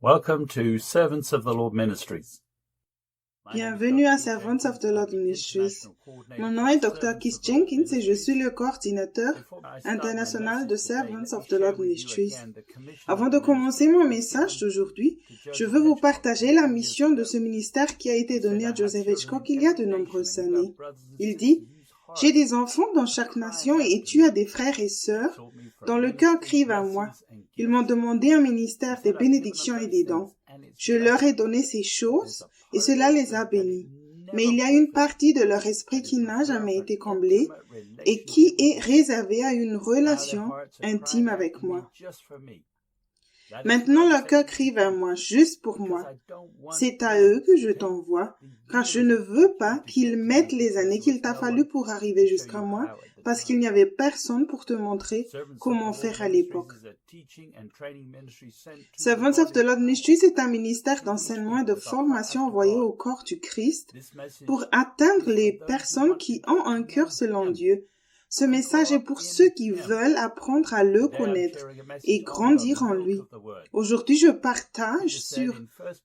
Welcome to Servants of the Lord Ministries. Bienvenue à Servants of the Lord Ministries. Mon nom est Dr. Keith Jenkins et je suis le coordinateur international de Servants of the Lord Ministries. Avant de commencer mon message d'aujourd'hui, je veux vous partager la mission de ce ministère qui a été donné à Joseph Hitchcock il y a de nombreuses années. Il dit: « J'ai des enfants dans chaque nation et tu as des frères et sœurs dont le cœur crive à moi. Ils m'ont demandé un ministère des bénédictions et des dons. Je leur ai donné ces choses et cela les a bénis. Mais il y a une partie de leur esprit qui n'a jamais été comblée et qui est réservée à une relation intime avec moi. Maintenant, leur cœur crie vers moi, juste pour moi. C'est à eux que je t'envoie, car je ne veux pas qu'ils mettent les années qu'il t'a fallu pour arriver jusqu'à moi, parce qu'il n'y avait personne pour te montrer comment faire à l'époque. Servants of the Lord Ministries est un ministère d'enseignement et de formation envoyé au corps du Christ pour atteindre les personnes qui ont un cœur selon Dieu. Ce message est pour ceux qui veulent apprendre à le connaître et grandir en lui. Aujourd'hui, je partage sur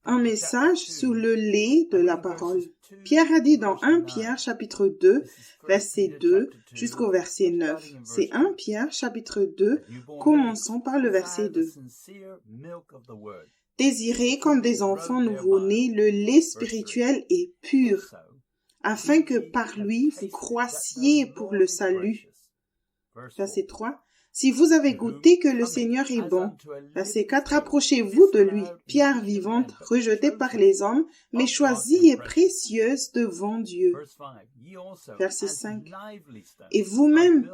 un message sur le lait de la parole. Pierre a dit dans 1 Pierre chapitre 2, verset 2 jusqu'au verset 9. C'est 1 Pierre chapitre 2, commençons par le verset 2. Désirez comme des enfants nouveau-nés le lait spirituel et pur, afin que par lui vous croissiez pour le salut. Verset 3. Si vous avez goûté que le Seigneur est bon. Verset 4. Approchez-vous de lui, pierre vivante, rejetée par les hommes, mais choisie et précieuse devant Dieu. Verset 5. Et vous-même,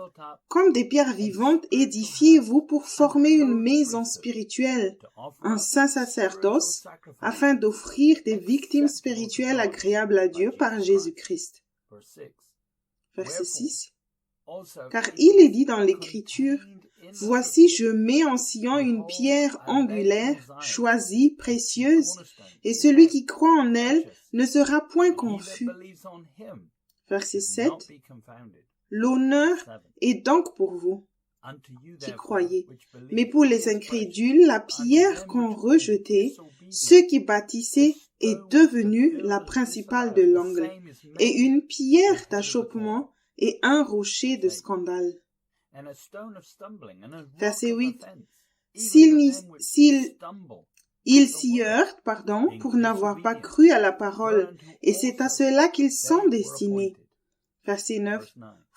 comme des pierres vivantes, édifiez-vous pour former une maison spirituelle, un saint sacerdoce, afin d'offrir des victimes spirituelles agréables à Dieu par Jésus-Christ. Verset 6. Car il est dit dans l'Écriture, « Voici, je mets en Sion une pierre angulaire, choisie, précieuse, et celui qui croit en elle ne sera point confus. » Verset 7. L'honneur est donc pour vous, qui croyez. Mais pour les incrédules, la pierre qu'ont rejetée, ceux qui bâtissaient, est devenue la principale de l'angle, et une pierre d'achoppement, et un rocher de scandale. Verset 8. Ils s'y heurtent, pour n'avoir pas cru à la parole, et c'est à cela qu'ils sont destinés. Verset 9.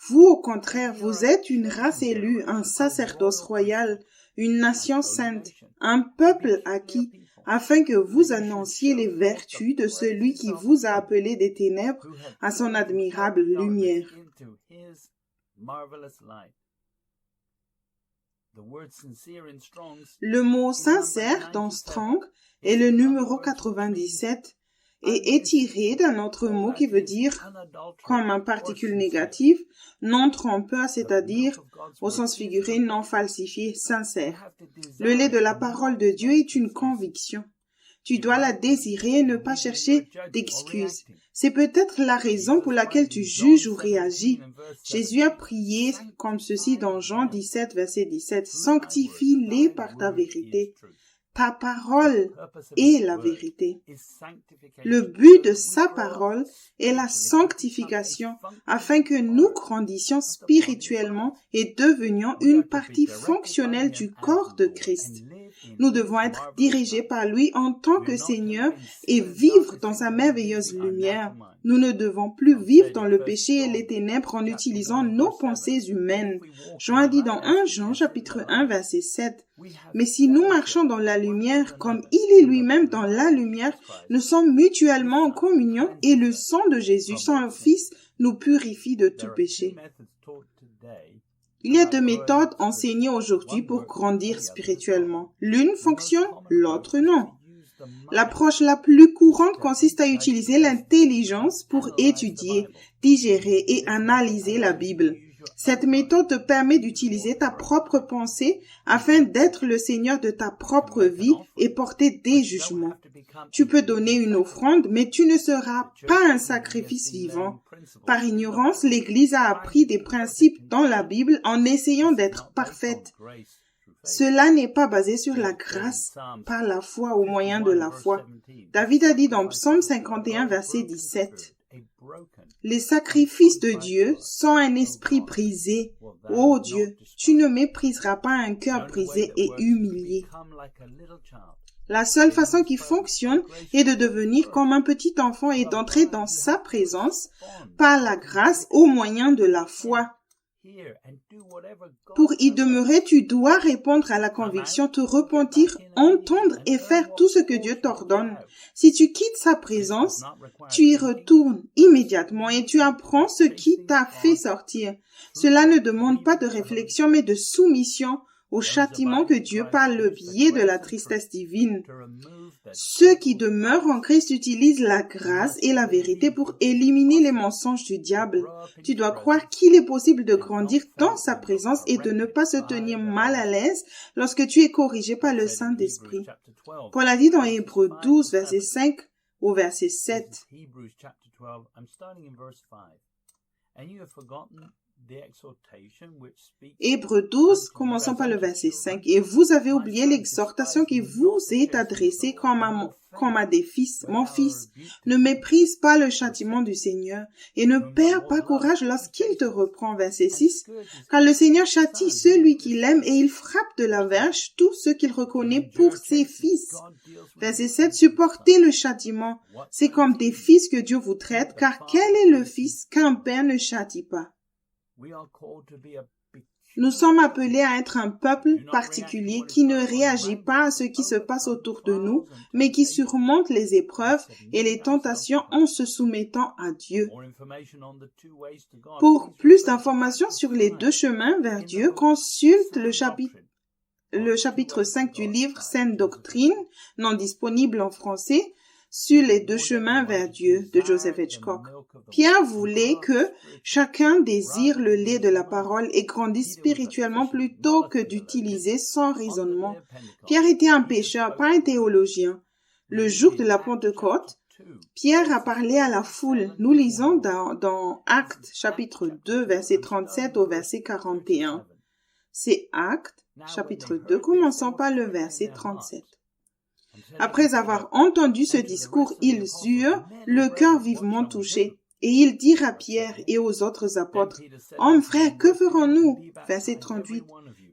Vous, au contraire, vous êtes une race élue, un sacerdoce royal, une nation sainte, un peuple acquis, afin que vous annonciez les vertus de celui qui vous a appelé des ténèbres à son admirable lumière. Le mot sincère dans Strong est le numéro 97 et est tiré d'un autre mot qui veut dire, comme un particule négatif, non trompeur, c'est-à-dire, au sens figuré, non falsifié, sincère. Le lait de la parole de Dieu est une conviction. Tu dois la désirer et ne pas chercher d'excuses. C'est peut-être la raison pour laquelle tu juges ou réagis. Jésus a prié comme ceci dans Jean 17, verset 17. « Sanctifie-les par ta vérité. Ta parole est la vérité. » Le but de sa parole est la sanctification, afin que nous grandissions spirituellement et devenions une partie fonctionnelle du corps de Christ. Nous devons être dirigés par lui en tant que Seigneur et vivre dans sa merveilleuse lumière. Nous ne devons plus vivre dans le péché et les ténèbres en utilisant nos pensées humaines. Jean a dit dans 1 Jean chapitre 1 verset 7. Mais si nous marchons dans la lumière comme il est lui-même dans la lumière, nous sommes mutuellement en communion et le sang de Jésus, son Fils, nous purifie de tout péché. Il y a deux méthodes enseignées aujourd'hui pour grandir spirituellement. L'une fonctionne, l'autre non. L'approche la plus courante consiste à utiliser l'intelligence pour étudier, digérer et analyser la Bible. Cette méthode te permet d'utiliser ta propre pensée afin d'être le Seigneur de ta propre vie et porter des jugements. Tu peux donner une offrande, mais tu ne seras pas un sacrifice vivant. Par ignorance, l'Église a appris des principes dans la Bible en essayant d'être parfaite. Cela n'est pas basé sur la grâce par la foi, au moyen de la foi. David a dit dans Psaume 51, verset 17, « Les sacrifices de Dieu sont un esprit brisé. Ô Dieu, tu ne mépriseras pas un cœur brisé et humilié. » La seule façon qui fonctionne est de devenir comme un petit enfant et d'entrer dans sa présence par la grâce au moyen de la foi. Pour y demeurer, tu dois répondre à la conviction, te repentir, entendre et faire tout ce que Dieu t'ordonne. Si tu quittes sa présence, tu y retournes immédiatement et tu apprends ce qui t'a fait sortir. Cela ne demande pas de réflexion, mais de soumission au châtiment que Dieu par le biais de la tristesse divine. Ceux qui demeurent en Christ utilisent la grâce et la vérité pour éliminer les mensonges du diable. Tu dois croire qu'il est possible de grandir dans sa présence et de ne pas se tenir mal à l'aise lorsque tu es corrigé par le Saint-Esprit. Paul a dit dans Hébreux 12, verset 5 au verset 7. Hébreux 12, commençons par le verset 5. « Et vous avez oublié l'exhortation qui vous est adressée comme à des fils. Mon fils, ne méprise pas le châtiment du Seigneur et ne perds pas courage lorsqu'il te reprend. » Verset 6. « Car le Seigneur châtie celui qu'il aime et il frappe de la verge tous ceux qu'il reconnaît pour ses fils. » Verset 7. « Supportez le châtiment. C'est comme des fils que Dieu vous traite, car quel est le fils qu'un père ne châtie pas? » Nous sommes appelés à être un peuple particulier qui ne réagit pas à ce qui se passe autour de nous, mais qui surmonte les épreuves et les tentations en se soumettant à Dieu. Pour plus d'informations sur les deux chemins vers Dieu, consulte le chapitre 5 du livre Sainte Doctrine, non disponible en français, sur les deux chemins vers Dieu de Joseph Hitchcock. Pierre voulait que chacun désire le lait de la parole et grandisse spirituellement plutôt que d'utiliser son raisonnement. Pierre était un pécheur, pas un théologien. Le jour de la Pentecôte, Pierre a parlé à la foule. Nous lisons dans Actes chapitre 2, verset 37 au verset 41. C'est Actes chapitre 2, commençons par le verset 37. Après avoir entendu ce discours, ils eurent le cœur vivement touché. Et ils dirent à Pierre et aux autres apôtres, « Hommes, frères, que ferons-nous » Verset 38.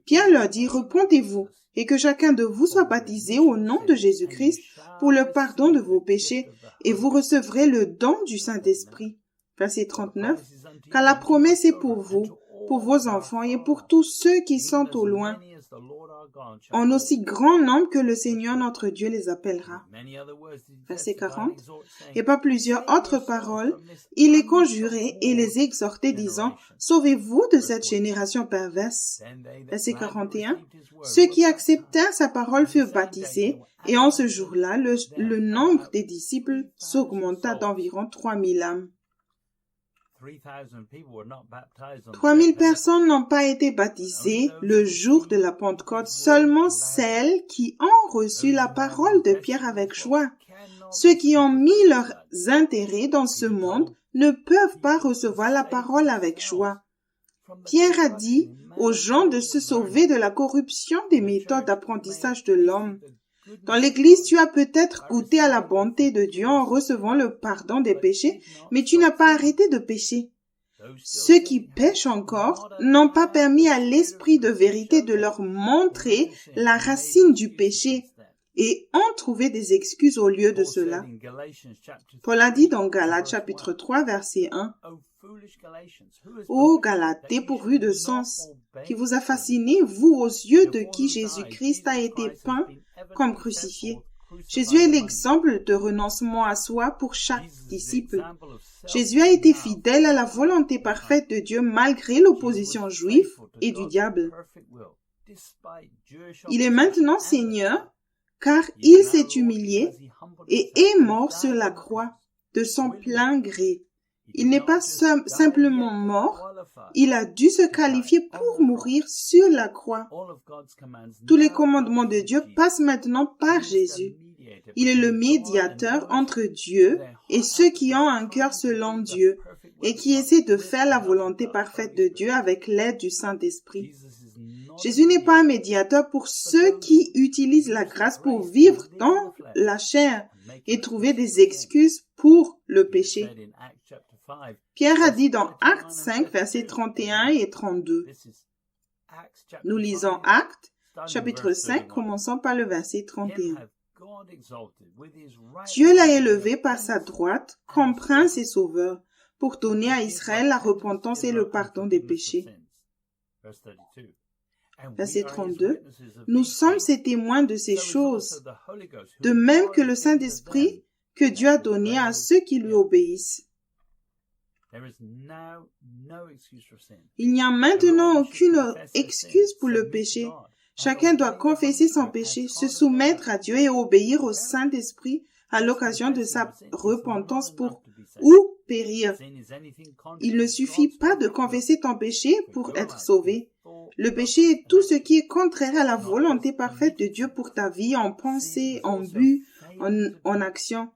Pierre leur dit, « Repentez-vous, et que chacun de vous soit baptisé au nom de Jésus-Christ pour le pardon de vos péchés, et vous recevrez le don du Saint-Esprit. » Verset 39. « Car la promesse est pour vous, pour vos enfants et pour tous ceux qui sont au loin, en aussi grand nombre que le Seigneur notre Dieu les appellera. » Verset 40. Et par plusieurs autres paroles, il les conjurait et les exhortait, disant, « Sauvez-vous de cette génération perverse. » Verset 41. Ceux qui acceptèrent sa parole furent baptisés, et en ce jour-là, le nombre des disciples s'augmenta d'environ 3000 âmes. 3000 personnes n'ont pas été baptisées le jour de la Pentecôte, seulement celles qui ont reçu la parole de Pierre avec joie. Ceux qui ont mis leurs intérêts dans ce monde ne peuvent pas recevoir la parole avec joie. Pierre a dit aux gens de se sauver de la corruption des méthodes d'apprentissage de l'homme. Dans l'Église, tu as peut-être goûté à la bonté de Dieu en recevant le pardon des péchés, mais tu n'as pas arrêté de pécher. Ceux qui pêchent encore n'ont pas permis à l'esprit de vérité de leur montrer la racine du péché et ont trouvé des excuses au lieu de cela. Paul a dit dans Galates chapitre 3 verset 1, « Ô Galates, dépourvus de sens, qui vous a fasciné, vous aux yeux de qui Jésus-Christ a été peint comme crucifié. » Jésus est l'exemple de renoncement à soi pour chaque disciple. Jésus a été fidèle à la volonté parfaite de Dieu malgré l'opposition juive et du diable. Il est maintenant Seigneur car il s'est humilié et est mort sur la croix de son plein gré. Il n'est pas simplement mort, il a dû se qualifier pour mourir sur la croix. Tous les commandements de Dieu passent maintenant par Jésus. Il est le médiateur entre Dieu et ceux qui ont un cœur selon Dieu et qui essaient de faire la volonté parfaite de Dieu avec l'aide du Saint-Esprit. Jésus n'est pas un médiateur pour ceux qui utilisent la grâce pour vivre dans la chair et trouver des excuses pour le péché. Pierre a dit dans Actes 5, versets 31 et 32. Nous lisons Actes, chapitre 5, commençant par le verset 31. Dieu l'a élevé par sa droite comme prince et sauveur pour donner à Israël la repentance et le pardon des péchés. Verset 32. Nous sommes ces témoins de ces choses, de même que le Saint-Esprit que Dieu a donné à ceux qui lui obéissent. Il n'y a maintenant aucune excuse pour le péché. Chacun doit confesser son péché, se soumettre à Dieu et obéir au Saint-Esprit à l'occasion de sa repentance pour ou périr. Il ne suffit pas de confesser ton péché pour être sauvé. Le péché est tout ce qui est contraire à la volonté parfaite de Dieu pour ta vie, en pensée, en but, en action.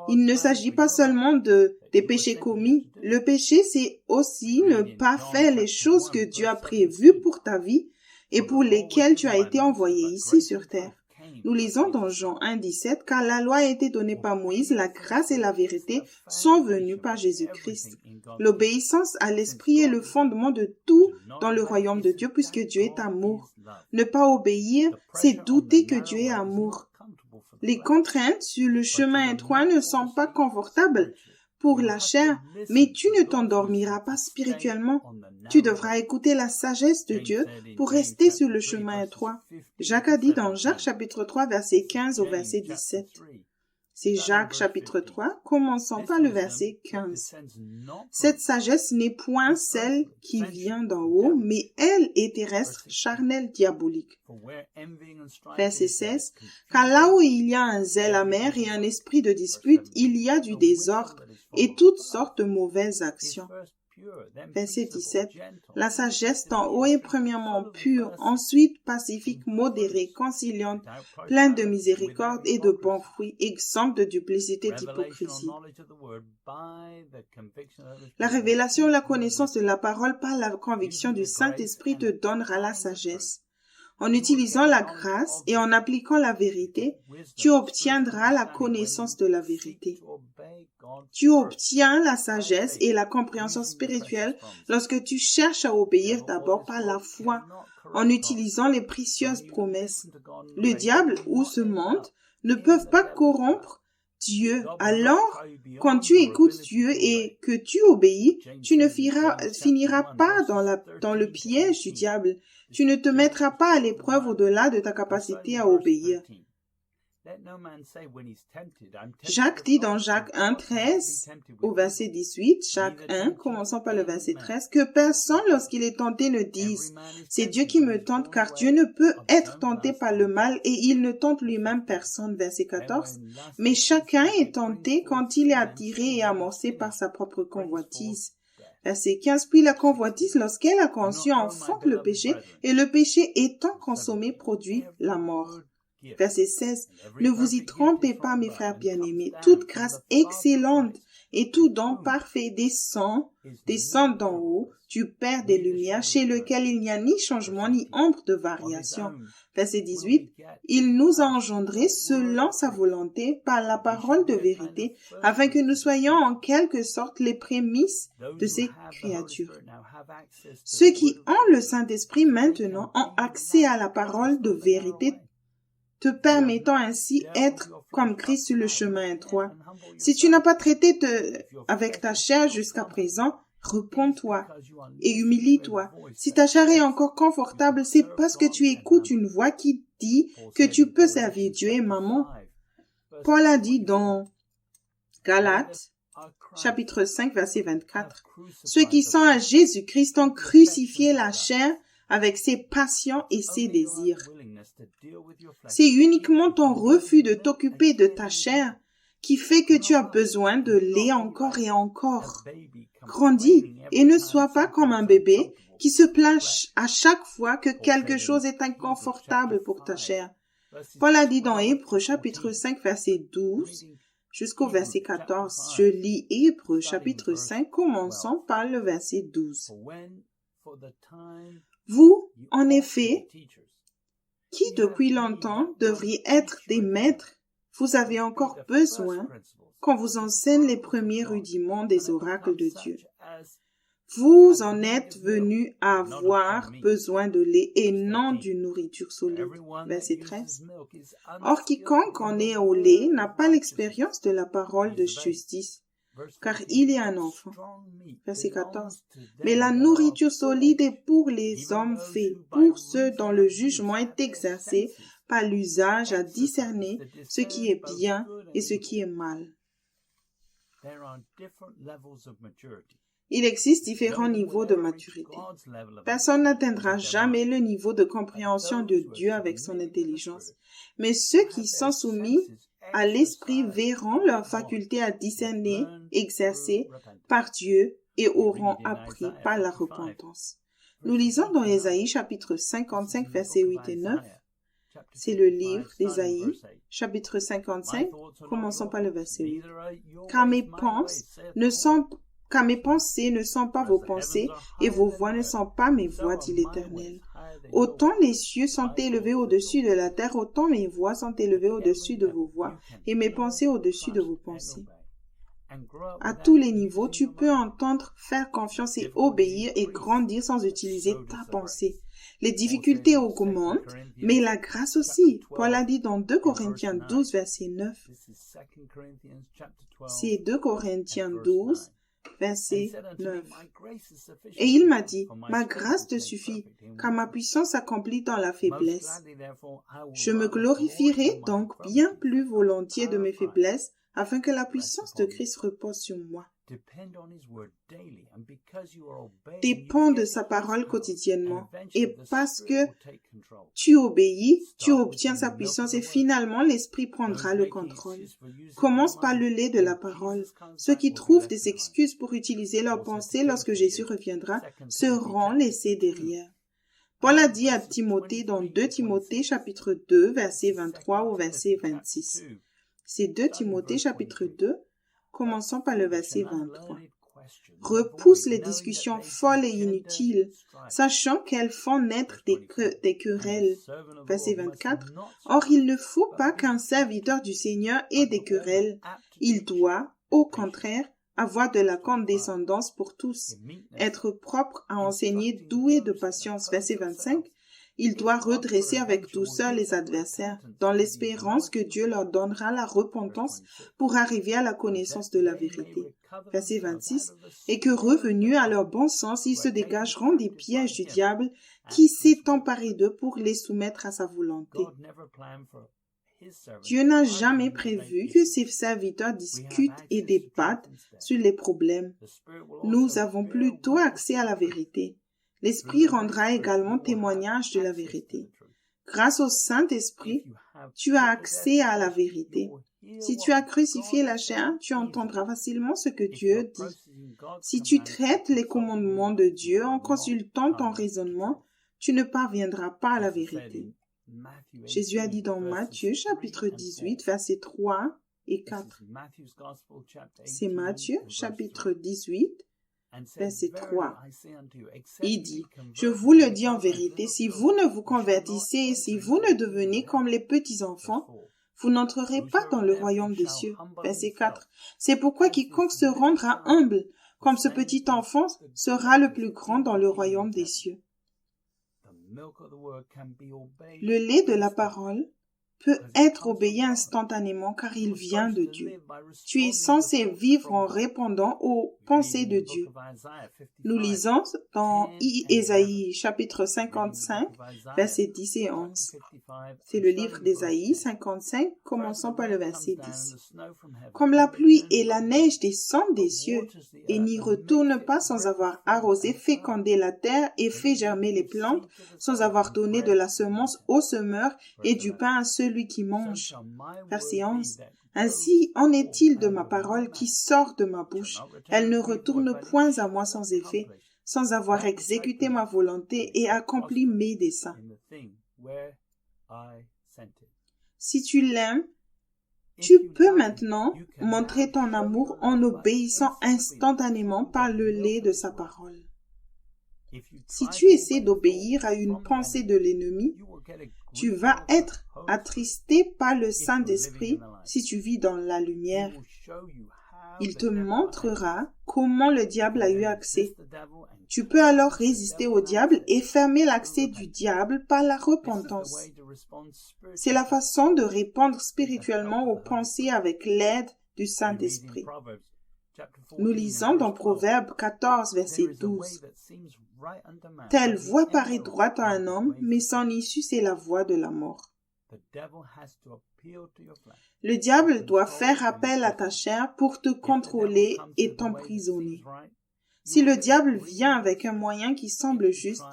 Il ne s'agit pas seulement des péchés commis. Le péché, c'est aussi ne pas faire les choses que Dieu a prévues pour ta vie et pour lesquelles tu as été envoyé ici sur terre. Nous lisons dans Jean 1, 17, « Car la loi a été donnée par Moïse, la grâce et la vérité sont venues par Jésus-Christ. » L'obéissance à l'Esprit est le fondement de tout dans le royaume de Dieu, puisque Dieu est amour. Ne pas obéir, c'est douter que Dieu est amour. Les contraintes sur le chemin étroit ne sont pas confortables pour la chair, mais tu ne t'endormiras pas spirituellement. Tu devras écouter la sagesse de Dieu pour rester sur le chemin étroit. Jacques a dit dans Jacques chapitre 3, verset 15 au verset 17. C'est Jacques chapitre 3, commençons par le verset 15. Cette sagesse n'est point celle qui vient d'en haut, mais elle est terrestre, charnelle, diabolique. Verset 16. Car là où il y a un zèle amer et un esprit de dispute, il y a du désordre et toutes sortes de mauvaises actions. Verset 17. La sagesse d'en haut est premièrement pure, ensuite pacifique, modérée, conciliante, pleine de miséricorde et de bons fruits, exempte de duplicité et d'hypocrisie. La révélation, la connaissance de la parole par la conviction du Saint-Esprit te donnera la sagesse. En utilisant la grâce et en appliquant la vérité, tu obtiendras la connaissance de la vérité. Tu obtiens la sagesse et la compréhension spirituelle lorsque tu cherches à obéir d'abord par la foi, en utilisant les précieuses promesses. Le diable ou ce monde ne peuvent pas corrompre Dieu. Alors, quand tu écoutes Dieu et que tu obéis, tu ne finiras pas dans le piège du diable. Tu ne te mettras pas à l'épreuve au-delà de ta capacité à obéir. Jacques dit dans Jacques 1, 13 au verset 18, Jacques 1, commençons par le verset 13, que personne lorsqu'il est tenté ne dise « C'est Dieu qui me tente » car Dieu ne peut être tenté par le mal et il ne tente lui-même personne. Verset 14, mais chacun est tenté quand il est attiré et amorcé par sa propre convoitise. Verset 15, puis la convoitise, lorsqu'elle a conçu, enfante le péché, et le péché étant consommé produit la mort. Verset 16, ne vous y trompez pas, mes frères bien-aimés, toute grâce excellente et tout don parfait descend d'en haut du Père des Lumières, chez lequel il n'y a ni changement ni ombre de variation. Verset 18, il nous a engendrés selon sa volonté par la parole de vérité, afin que nous soyons en quelque sorte les prémices de ces créatures. Ceux qui ont le Saint-Esprit maintenant ont accès à la parole de vérité, te permettant ainsi être comme Christ sur le chemin étroit. Si tu n'as pas traité avec ta chair jusqu'à présent, repens-toi et humilie-toi. Si ta chair est encore confortable, c'est parce que tu écoutes une voix qui dit que tu peux servir Dieu et maman. Paul a dit dans Galates, chapitre 5, verset 24, « Ceux qui sont à Jésus-Christ ont crucifié la chair avec ses passions et ses désirs. » C'est uniquement ton refus de t'occuper de ta chair qui fait que tu as besoin de lait encore et encore. Grandis et ne sois pas comme un bébé qui se plaint à chaque fois que quelque chose est inconfortable pour ta chair. Paul a dit dans Hébreux chapitre 5 verset 12 jusqu'au verset 14. Je lis Hébreux chapitre 5, commençons par le verset 12. Vous, en effet, qui depuis longtemps devriez être des maîtres, vous avez encore besoin qu'on vous enseigne les premiers rudiments des oracles de Dieu. Vous en êtes venus à avoir besoin de lait et non d'une nourriture solide. Verset 13. Or, quiconque en est au lait n'a pas l'expérience de la parole de justice, car il est un enfant. Verset 14. Mais la nourriture solide est pour les hommes faits, pour ceux dont le jugement est exercé par l'usage à discerner ce qui est bien et ce qui est mal. Il existe différents niveaux de maturité. Personne n'atteindra jamais le niveau de compréhension de Dieu avec son intelligence. Mais ceux qui sont soumis à l'esprit verront leur faculté à discerner exercée par Dieu et auront appris par la repentance. Nous lisons dans Ésaïe chapitre 55 versets 8 et 9. C'est le livre d'Ésaïe, chapitre 55, commençons par le verset 8. Car mes pensées ne sont pas vos pensées, et vos voix ne sont pas mes voix, dit l'Éternel. Autant les cieux sont élevés au-dessus de la terre, autant mes voix sont élevées au-dessus de vos voix, et mes pensées au-dessus de vos pensées. À tous les niveaux, tu peux entendre, faire confiance et obéir et grandir sans utiliser ta pensée. Les difficultés augmentent, mais la grâce aussi. Paul a dit dans 2 Corinthiens 12, verset 9. C'est 2 Corinthiens 12, verset 9. Et il m'a dit, ma grâce te suffit, car ma puissance s'accomplit dans la faiblesse. Je me glorifierai donc bien plus volontiers de mes faiblesses, afin que la puissance de Christ repose sur moi. Dépends de sa parole quotidiennement. Et parce que tu obéis, tu obtiens sa puissance et finalement l'Esprit prendra le contrôle. Commence par le lait de la parole. Ceux qui trouvent des excuses pour utiliser leurs pensées lorsque Jésus reviendra seront laissés derrière. Paul a dit à Timothée dans 2 Timothée chapitre 2 verset 23 au verset 26. C'est 2 Timothée chapitre 2, commençons par le verset 23. Repousse les discussions folles et inutiles, sachant qu'elles font naître des querelles. Verset 24. Or, il ne faut pas qu'un serviteur du Seigneur ait des querelles. Il doit, au contraire, avoir de la condescendance pour tous, être propre à enseigner, doué de patience. Verset 25. Il doit redresser avec douceur les adversaires, dans l'espérance que Dieu leur donnera la repentance pour arriver à la connaissance de la vérité. Verset 26. Et que revenus à leur bon sens, ils se dégageront des pièges du diable qui s'est emparé d'eux pour les soumettre à sa volonté. Dieu n'a jamais prévu que ses serviteurs discutent et débattent sur les problèmes. Nous avons plutôt accès à la vérité. L'Esprit rendra également témoignage de la vérité. Grâce au Saint-Esprit, tu as accès à la vérité. Si tu as crucifié la chair, tu entendras facilement ce que Dieu dit. Si tu traites les commandements de Dieu en consultant ton raisonnement, tu ne parviendras pas à la vérité. Jésus a dit dans Matthieu chapitre 18, versets 3 et 4. C'est Matthieu chapitre 18, verset 3. Il dit, « Je vous le dis en vérité, si vous ne vous convertissez et si vous ne devenez comme les petits-enfants, vous n'entrerez pas dans le royaume des cieux. » Verset 4. C'est pourquoi quiconque se rendra humble comme ce petit enfant sera le plus grand dans le royaume des cieux. Le lait de la parole peut être obéi instantanément car il vient de Dieu. Tu es censé vivre en répondant aux pensées de Dieu. Nous lisons dans Ésaïe chapitre 55, versets 10 et 11. C'est le livre d'Ésaïe 55, commençons par le verset 10. Comme la pluie et la neige descendent des cieux et n'y retournent pas sans avoir arrosé, fécondé la terre et fait germer les plantes, sans avoir donné de la semence au semeur et du pain à celui qui mange. Verset 11. Ainsi en est-il de ma parole qui sort de ma bouche. Elle ne retourne point à moi sans effet, sans avoir exécuté ma volonté et accompli mes desseins. Si tu l'aimes, tu peux maintenant montrer ton amour en obéissant instantanément par le lait de sa parole. Si tu essaies d'obéir à une pensée de l'ennemi, tu vas être attristé par le Saint-Esprit si tu vis dans la lumière. Il te montrera comment le diable a eu accès. Tu peux alors résister au diable et fermer l'accès du diable par la repentance. C'est la façon de répondre spirituellement aux pensées avec l'aide du Saint-Esprit. Nous lisons dans Proverbe 14, verset 12. « Telle voie paraît droite à un homme, mais son issue c'est la voie de la mort. » Le diable doit faire appel à ta chair pour te contrôler et t'emprisonner. Si le diable vient avec un moyen qui semble juste,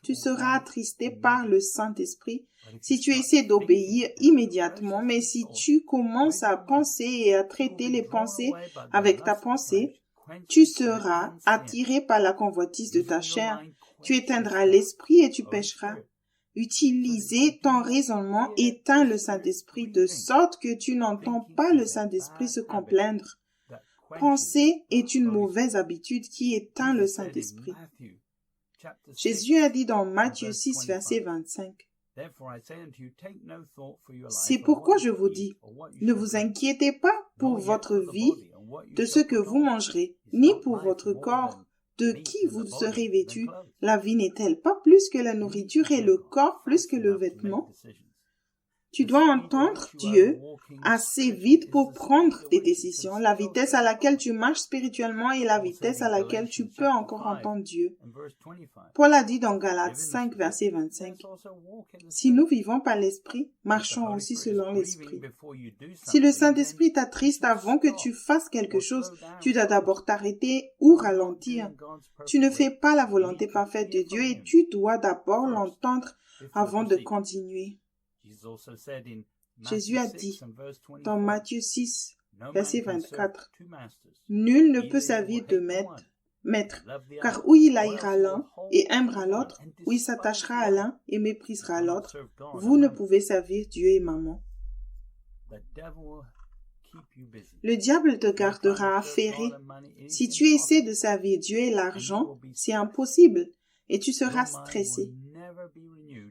tu seras attristé par le Saint-Esprit si tu essaies d'obéir immédiatement, mais si tu commences à penser et à traiter les pensées avec ta pensée, tu seras attiré par la convoitise de ta chair. Tu éteindras l'esprit et tu pécheras. Utiliser ton raisonnement éteint le Saint-Esprit de sorte que tu n'entends pas le Saint-Esprit se complaindre. Penser est une mauvaise habitude qui éteint le Saint-Esprit. Jésus a dit dans Matthieu 6, verset 25, « C'est pourquoi je vous dis, ne vous inquiétez pas pour votre vie de ce que vous mangerez, ni pour votre corps, de qui vous serez vêtu. La vie n'est-elle pas plus que la nourriture et le corps plus que le vêtement? » Tu dois entendre Dieu assez vite pour prendre des décisions. La vitesse à laquelle tu marches spirituellement est la vitesse à laquelle tu peux encore entendre Dieu. Paul a dit dans Galates 5, verset 25, « Si nous vivons par l'Esprit, marchons aussi selon l'Esprit. » Si le Saint-Esprit t'attriste avant que tu fasses quelque chose, tu dois d'abord t'arrêter ou ralentir. Tu ne fais pas la volonté parfaite de Dieu et tu dois d'abord l'entendre avant de continuer. Jésus a dit dans Matthieu 6, verset 24, « Nul ne peut servir de maître, car ou il haïra l'un et aimera l'autre, ou il s'attachera à l'un et méprisera l'autre. Vous ne pouvez servir Dieu et maman. » Le diable te gardera affairé. Si tu essaies de servir Dieu et l'argent, c'est impossible et tu seras stressé.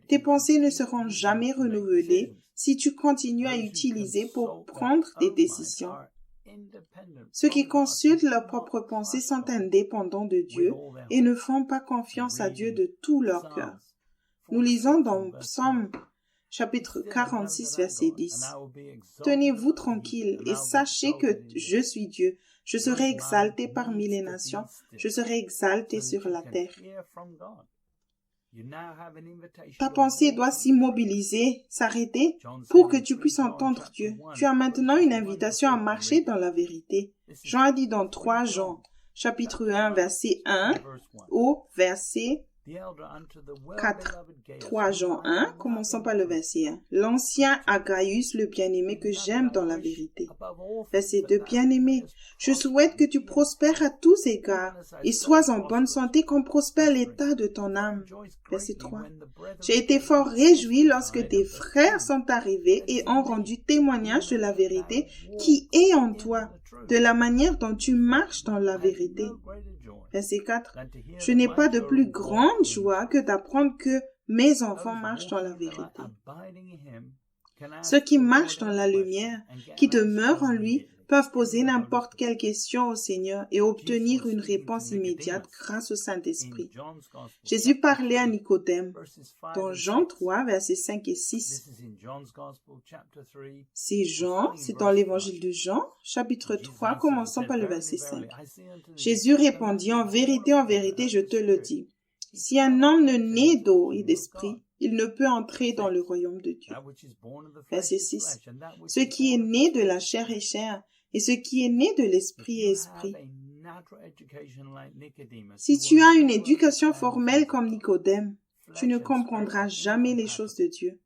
Tes pensées ne seront jamais renouvelées si tu continues à utiliser pour prendre des décisions. Ceux qui consultent leurs propres pensées sont indépendants de Dieu et ne font pas confiance à Dieu de tout leur cœur. Nous lisons dans Psaume chapitre 46, verset 10. « Tenez-vous tranquille et sachez que je suis Dieu. Je serai exalté parmi les nations. Je serai exalté sur la terre. » Ta pensée doit s'immobiliser, s'arrêter pour que tu puisses entendre Dieu. Tu as maintenant une invitation à marcher dans la vérité. Jean a dit dans 3 Jean, chapitre 1, verset 1 au verset 4. 3 Jean 1, commençons par le verset 1. L'ancien Agaius, le bien-aimé que j'aime dans la vérité. Verset 2. Bien-aimé, je souhaite que tu prospères à tous égards et sois en bonne santé comme prospère l'état de ton âme. Verset 3. J'ai été fort réjoui lorsque tes frères sont arrivés et ont rendu témoignage de la vérité qui est en toi, de la manière dont tu marches dans la vérité. Verset 4. Je n'ai pas de plus grande joie que d'apprendre que mes enfants marchent dans la vérité. Ceux qui marchent dans la lumière, qui demeurent en lui, peuvent poser n'importe quelle question au Seigneur et obtenir une réponse immédiate grâce au Saint-Esprit. Jésus parlait à Nicodème dans Jean 3, versets 5 et 6. C'est dans l'évangile de Jean, chapitre 3, commençons par le verset 5. Jésus répondit, en vérité, je te le dis. Si un homme ne naît d'eau et d'esprit, il ne peut entrer dans le royaume de Dieu. Verset 6. Ce qui est né de la chair est chair, et ce qui est né de l'esprit est esprit. Si tu as une éducation formelle comme Nicodème, tu ne comprendras jamais les choses de Dieu.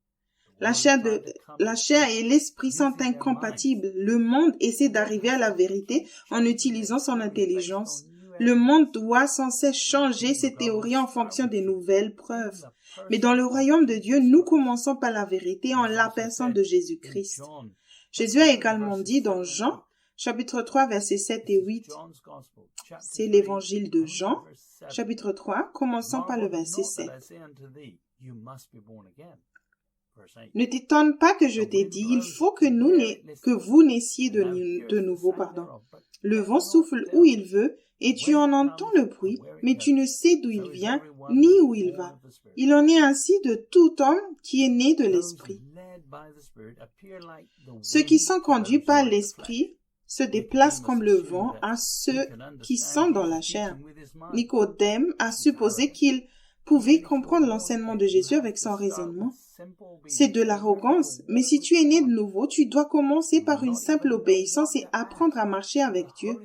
La chair et l'esprit sont incompatibles. Le monde essaie d'arriver à la vérité en utilisant son intelligence. Le monde doit sans cesse changer ses théories en fonction des nouvelles preuves. Mais dans le royaume de Dieu, nous commençons par la vérité en la personne de Jésus-Christ. Jésus a également dit dans Jean, chapitre 3, versets 7 et 8. C'est l'évangile de Jean, chapitre 3, commençant par le verset 7. Ne t'étonne pas que je t'ai dit, il faut que vous naissiez de nouveau. Le vent souffle où il veut, et tu en entends le bruit, mais tu ne sais d'où il vient, ni où il va. Il en est ainsi de tout homme qui est né de l'Esprit. Ceux qui sont conduits par l'Esprit se déplacent comme le vent à ceux qui sont dans la chair. Nicodème a supposé qu'il pouvait comprendre l'enseignement de Jésus avec son raisonnement. C'est de l'arrogance, mais si tu es né de nouveau, tu dois commencer par une simple obéissance et apprendre à marcher avec Dieu.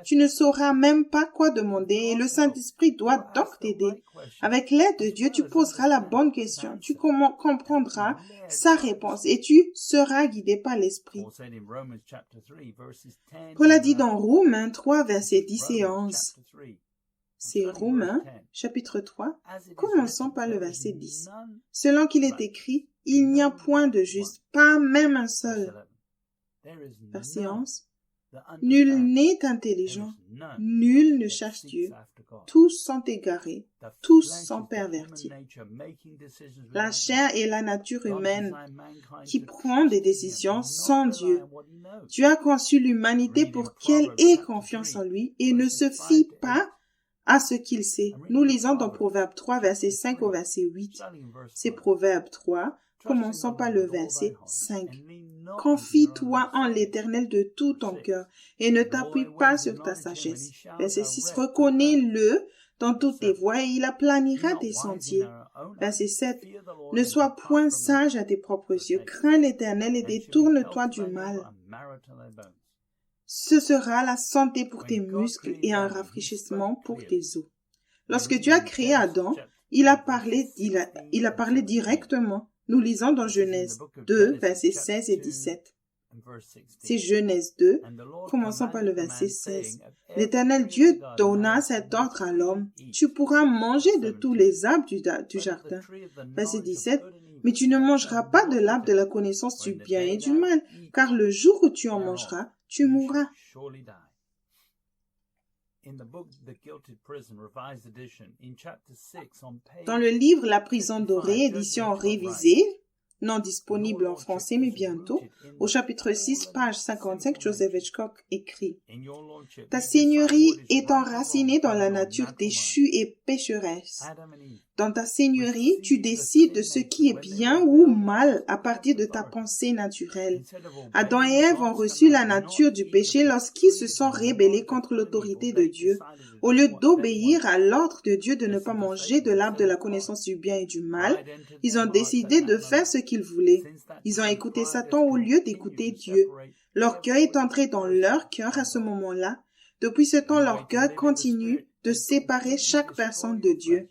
Tu ne sauras même pas quoi demander et le Saint-Esprit doit donc t'aider. Avec l'aide de Dieu, tu poseras la bonne question, tu comprendras sa réponse et tu seras guidé par l'Esprit. Paul a dit dans Romains 3, versets 10 et 11. C'est Romains, chapitre 3, commençons par le verset 10. Selon qu'il est écrit, il n'y a point de juste, pas même un seul. Verset 11. Nul n'est intelligent, nul ne cherche Dieu. Tous sont égarés, tous sont pervertis. La chair et la nature humaine qui prend des décisions sans Dieu. Dieu a conçu l'humanité pour qu'elle ait confiance en lui et ne se fie pas à ce qu'il sait. Nous lisons dans Proverbe 3, verset 5 au verset 8. C'est Proverbe 3, commençons par le verset 5. Confie-toi en l'Éternel de tout ton cœur et ne t'appuie pas sur ta sagesse. Verset 6. Reconnais-le dans toutes tes voies et il aplanira tes sentiers. Verset 7. Ne sois point sage à tes propres yeux. Crains l'Éternel et détourne-toi du mal. Ce sera la santé pour tes muscles et un rafraîchissement pour tes os. Lorsque Dieu a créé Adam, il a parlé directement. Nous lisons dans Genèse 2, versets 16 et 17. C'est Genèse 2, commençons par le verset 16. L'Éternel Dieu donna cet ordre à l'homme. Tu pourras manger de tous les arbres du jardin. Verset 17. Mais tu ne mangeras pas de l'arbre de la connaissance du bien et du mal, car le jour où tu en mangeras, tu mourras. Dans le livre La prison dorée, édition révisée, non disponible en français mais bientôt, au chapitre 6, page 55, Joseph Hitchcock écrit « Ta seigneurie est enracinée dans la nature déchue et pécheresse. Dans ta seigneurie, tu décides de ce qui est bien ou mal à partir de ta pensée naturelle. Adam et Ève ont reçu la nature du péché lorsqu'ils se sont rébellés contre l'autorité de Dieu. Au lieu d'obéir à l'ordre de Dieu de ne pas manger de l'arbre de la connaissance du bien et du mal, ils ont décidé de faire ce qu'ils voulaient. Ils ont écouté Satan au lieu d'écouter Dieu. L'orgueil est entré dans leur cœur à ce moment-là. Depuis ce temps, l'orgueil continue de séparer chaque personne de Dieu.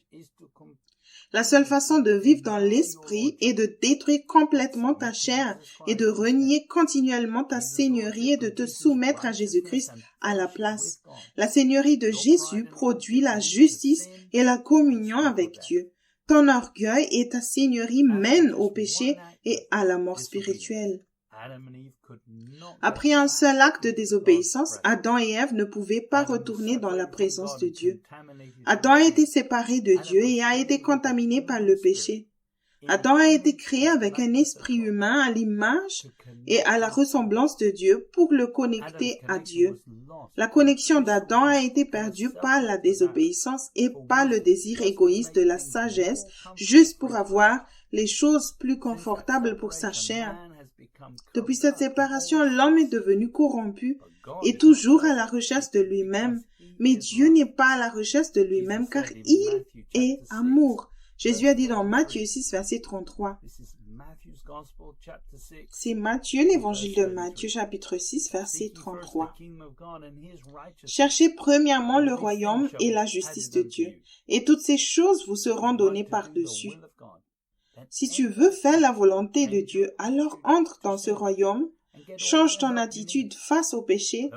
La seule façon de vivre dans l'esprit est de détruire complètement ta chair et de renier continuellement ta seigneurie et de te soumettre à Jésus-Christ à la place. La seigneurie de Jésus produit la justice et la communion avec Dieu. Ton orgueil et ta seigneurie mènent au péché et à la mort spirituelle. Après un seul acte de désobéissance, Adam et Ève ne pouvaient pas retourner dans la présence de Dieu. Adam a été séparé de Dieu et a été contaminé par le péché. Adam a été créé avec un esprit humain à l'image et à la ressemblance de Dieu pour le connecter à Dieu. La connexion d'Adam a été perdue par la désobéissance et par le désir égoïste de la sagesse, juste pour avoir les choses plus confortables pour sa chair. Depuis cette séparation, l'homme est devenu corrompu et toujours à la recherche de lui-même. Mais Dieu n'est pas à la recherche de lui-même car il est amour. Jésus a dit dans Matthieu 6, verset 33. C'est Matthieu, l'évangile de Matthieu, chapitre 6, verset 33. Cherchez premièrement le royaume et la justice de Dieu, et toutes ces choses vous seront données par-dessus. Si tu veux faire la volonté de Dieu, alors entre dans ce royaume, change ton attitude face au péché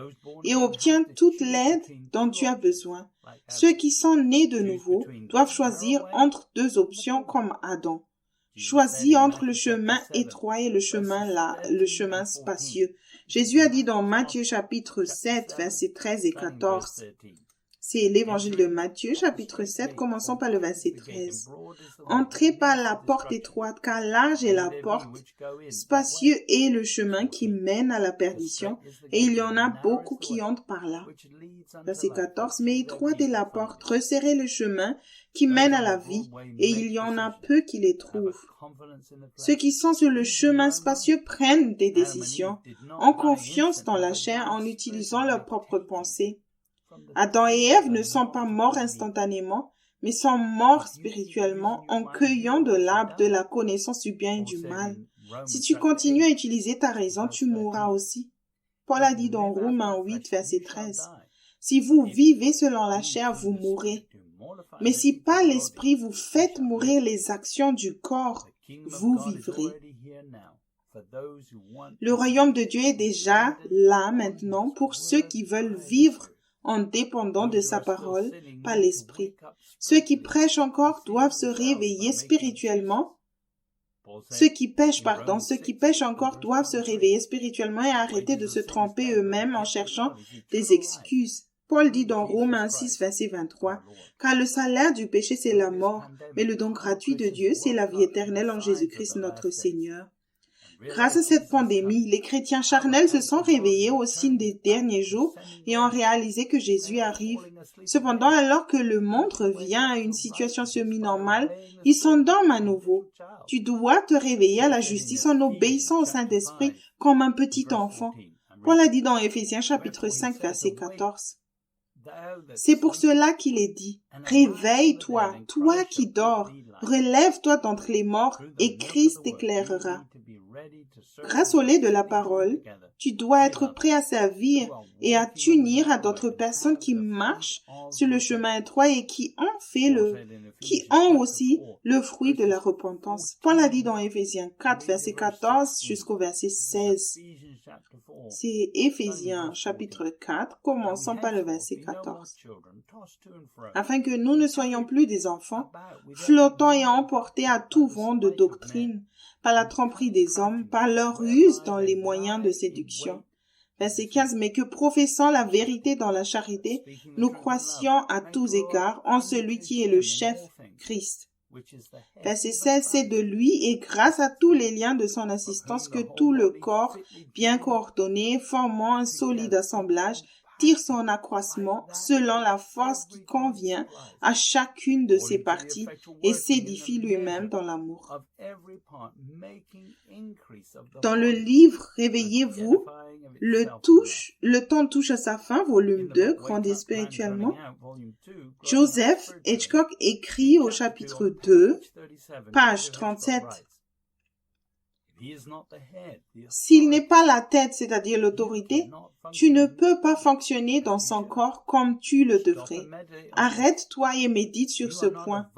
et obtiens toute l'aide dont tu as besoin. Ceux qui sont nés de nouveau doivent choisir entre deux options comme Adam. Choisis entre le chemin étroit et le chemin spacieux. Jésus a dit dans Matthieu chapitre 7, versets 13 et 14. C'est l'évangile de Matthieu, chapitre 7, commençons par le verset 13. Entrez par la porte étroite, car large est la porte, spacieux est le chemin qui mène à la perdition, et il y en a beaucoup qui entrent par là. Verset 14. Mais étroite est la porte, resserrez le chemin qui mène à la vie, et il y en a peu qui les trouvent. Ceux qui sont sur le chemin spacieux prennent des décisions, ont confiance dans la chair en utilisant leurs propres pensées. Adam et Ève ne sont pas morts instantanément, mais sont morts spirituellement en cueillant de l'arbre de la connaissance du bien et du mal. Si tu continues à utiliser ta raison, tu mourras aussi. Paul a dit dans Romains 8, verset 13. Si vous vivez selon la chair, vous mourrez. Mais si par l'esprit vous faites mourir les actions du corps, vous vivrez. Le royaume de Dieu est déjà là maintenant pour ceux qui veulent vivre en dépendant de sa parole par l'esprit. Ceux qui prêchent encore doivent se réveiller spirituellement. Ceux qui pêchent encore doivent se réveiller spirituellement et arrêter de se tromper eux-mêmes en cherchant des excuses. Paul dit dans Romains 6, verset 23, « Car le salaire du péché, c'est la mort, mais le don gratuit de Dieu, c'est la vie éternelle en Jésus-Christ notre Seigneur. » Grâce à cette pandémie, les chrétiens charnels se sont réveillés au signe des derniers jours et ont réalisé que Jésus arrive. Cependant, alors que le monde revient à une situation semi-normale, ils s'endorment à nouveau. Tu dois te réveiller à la justice en obéissant au Saint-Esprit comme un petit enfant. Paul a dit dans Éphésiens chapitre 5, verset 14. C'est pour cela qu'il est dit, « Réveille-toi, toi qui dors, relève-toi d'entre les morts et Christ t'éclairera. » Grâce au lait de la parole, tu dois être prêt à servir et à t'unir à d'autres personnes qui marchent sur le chemin étroit et qui ont aussi le fruit de la repentance. Paul a dit dans Éphésiens 4, verset 14 jusqu'au verset 16. C'est Éphésiens chapitre 4, commençons par le verset 14. Afin que nous ne soyons plus des enfants, flottant et emportés à tout vent de doctrine, par la tromperie des hommes, par leur ruse dans les moyens de séduction. Verset 15. Mais que professant la vérité dans la charité, nous croissions à tous égards en celui qui est le chef, Christ. Verset 16. C'est de lui et grâce à tous les liens de son assistance que tout le corps, bien coordonné, formant un solide assemblage, tire son accroissement selon la force qui convient à chacune de ses parties et s'édifie lui-même dans l'amour. Dans le livre Réveillez-vous, le temps touche à sa fin, volume 2, Grandir spirituellement. Joseph Hitchcock écrit au chapitre 2, page 37. S'il n'est pas la tête, c'est-à-dire l'autorité, tu ne peux pas fonctionner dans son corps comme tu le devrais. Arrête-toi et médite sur ce point.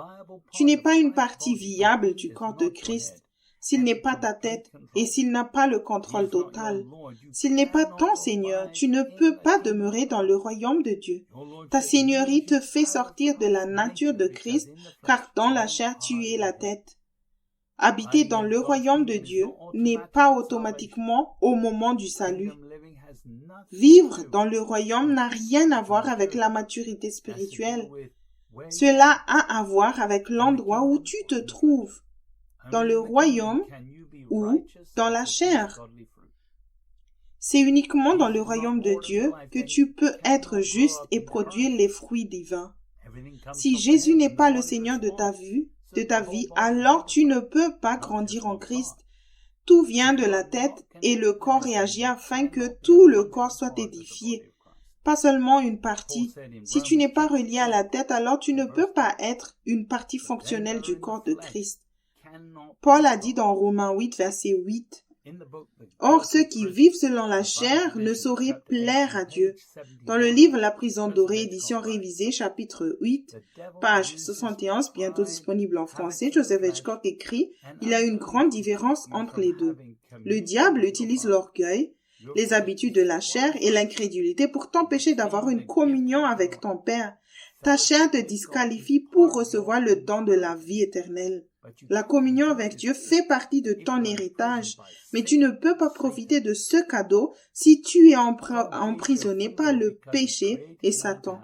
Tu n'es pas une partie viable du corps de Christ. S'il n'est pas ta tête et s'il n'a pas le contrôle total, s'il n'est pas ton Seigneur, tu ne peux pas demeurer dans le royaume de Dieu. Ta seigneurie te fait sortir de la nature de Christ, car dans la chair tu es la tête. Habiter dans le royaume de Dieu n'est pas automatiquement au moment du salut. Vivre dans le royaume n'a rien à voir avec la maturité spirituelle. Cela a à voir avec l'endroit où tu te trouves, dans le royaume ou dans la chair. C'est uniquement dans le royaume de Dieu que tu peux être juste et produire les fruits divins. Si Jésus n'est pas le Seigneur de ta vie, alors tu ne peux pas grandir en Christ. Tout vient de la tête et le corps réagit afin que tout le corps soit édifié, pas seulement une partie. Si tu n'es pas relié à la tête, alors tu ne peux pas être une partie fonctionnelle du corps de Christ. Paul a dit dans Romains 8, verset 8, « Or, ceux qui vivent selon la chair ne sauraient plaire à Dieu. » Dans le livre La prison dorée, édition révisée, chapitre 8, page 71, bientôt disponible en français, Joseph Hitchcock écrit, « Il y a une grande différence entre les deux. Le diable utilise l'orgueil, les habitudes de la chair et l'incrédulité pour t'empêcher d'avoir une communion avec ton Père. Ta chair te disqualifie pour recevoir le don de la vie éternelle. La communion avec Dieu fait partie de ton héritage, mais tu ne peux pas profiter de ce cadeau si tu es emprisonné par le péché et Satan.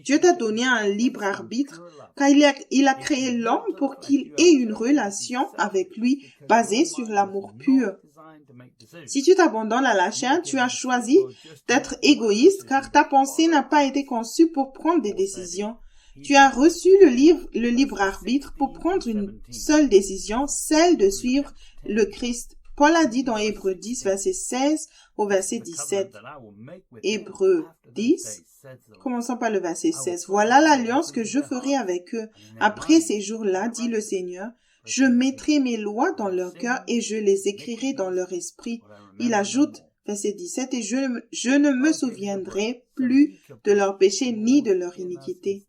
Dieu t'a donné un libre arbitre car il a créé l'homme pour qu'il ait une relation avec lui basée sur l'amour pur. Si tu t'abandonnes à la chair, tu as choisi d'être égoïste car ta pensée n'a pas été conçue pour prendre des décisions. Tu as reçu le libre arbitre pour prendre une seule décision, celle de suivre le Christ. Paul a dit dans Hébreux 10, verset 16 au verset 17. Hébreux 10, commençons par le verset 16. Voilà l'alliance que je ferai avec eux. Après ces jours-là, dit le Seigneur, je mettrai mes lois dans leur cœur et je les écrirai dans leur esprit. Il ajoute, verset 17, et je ne me souviendrai plus de leurs péchés ni de leur iniquité.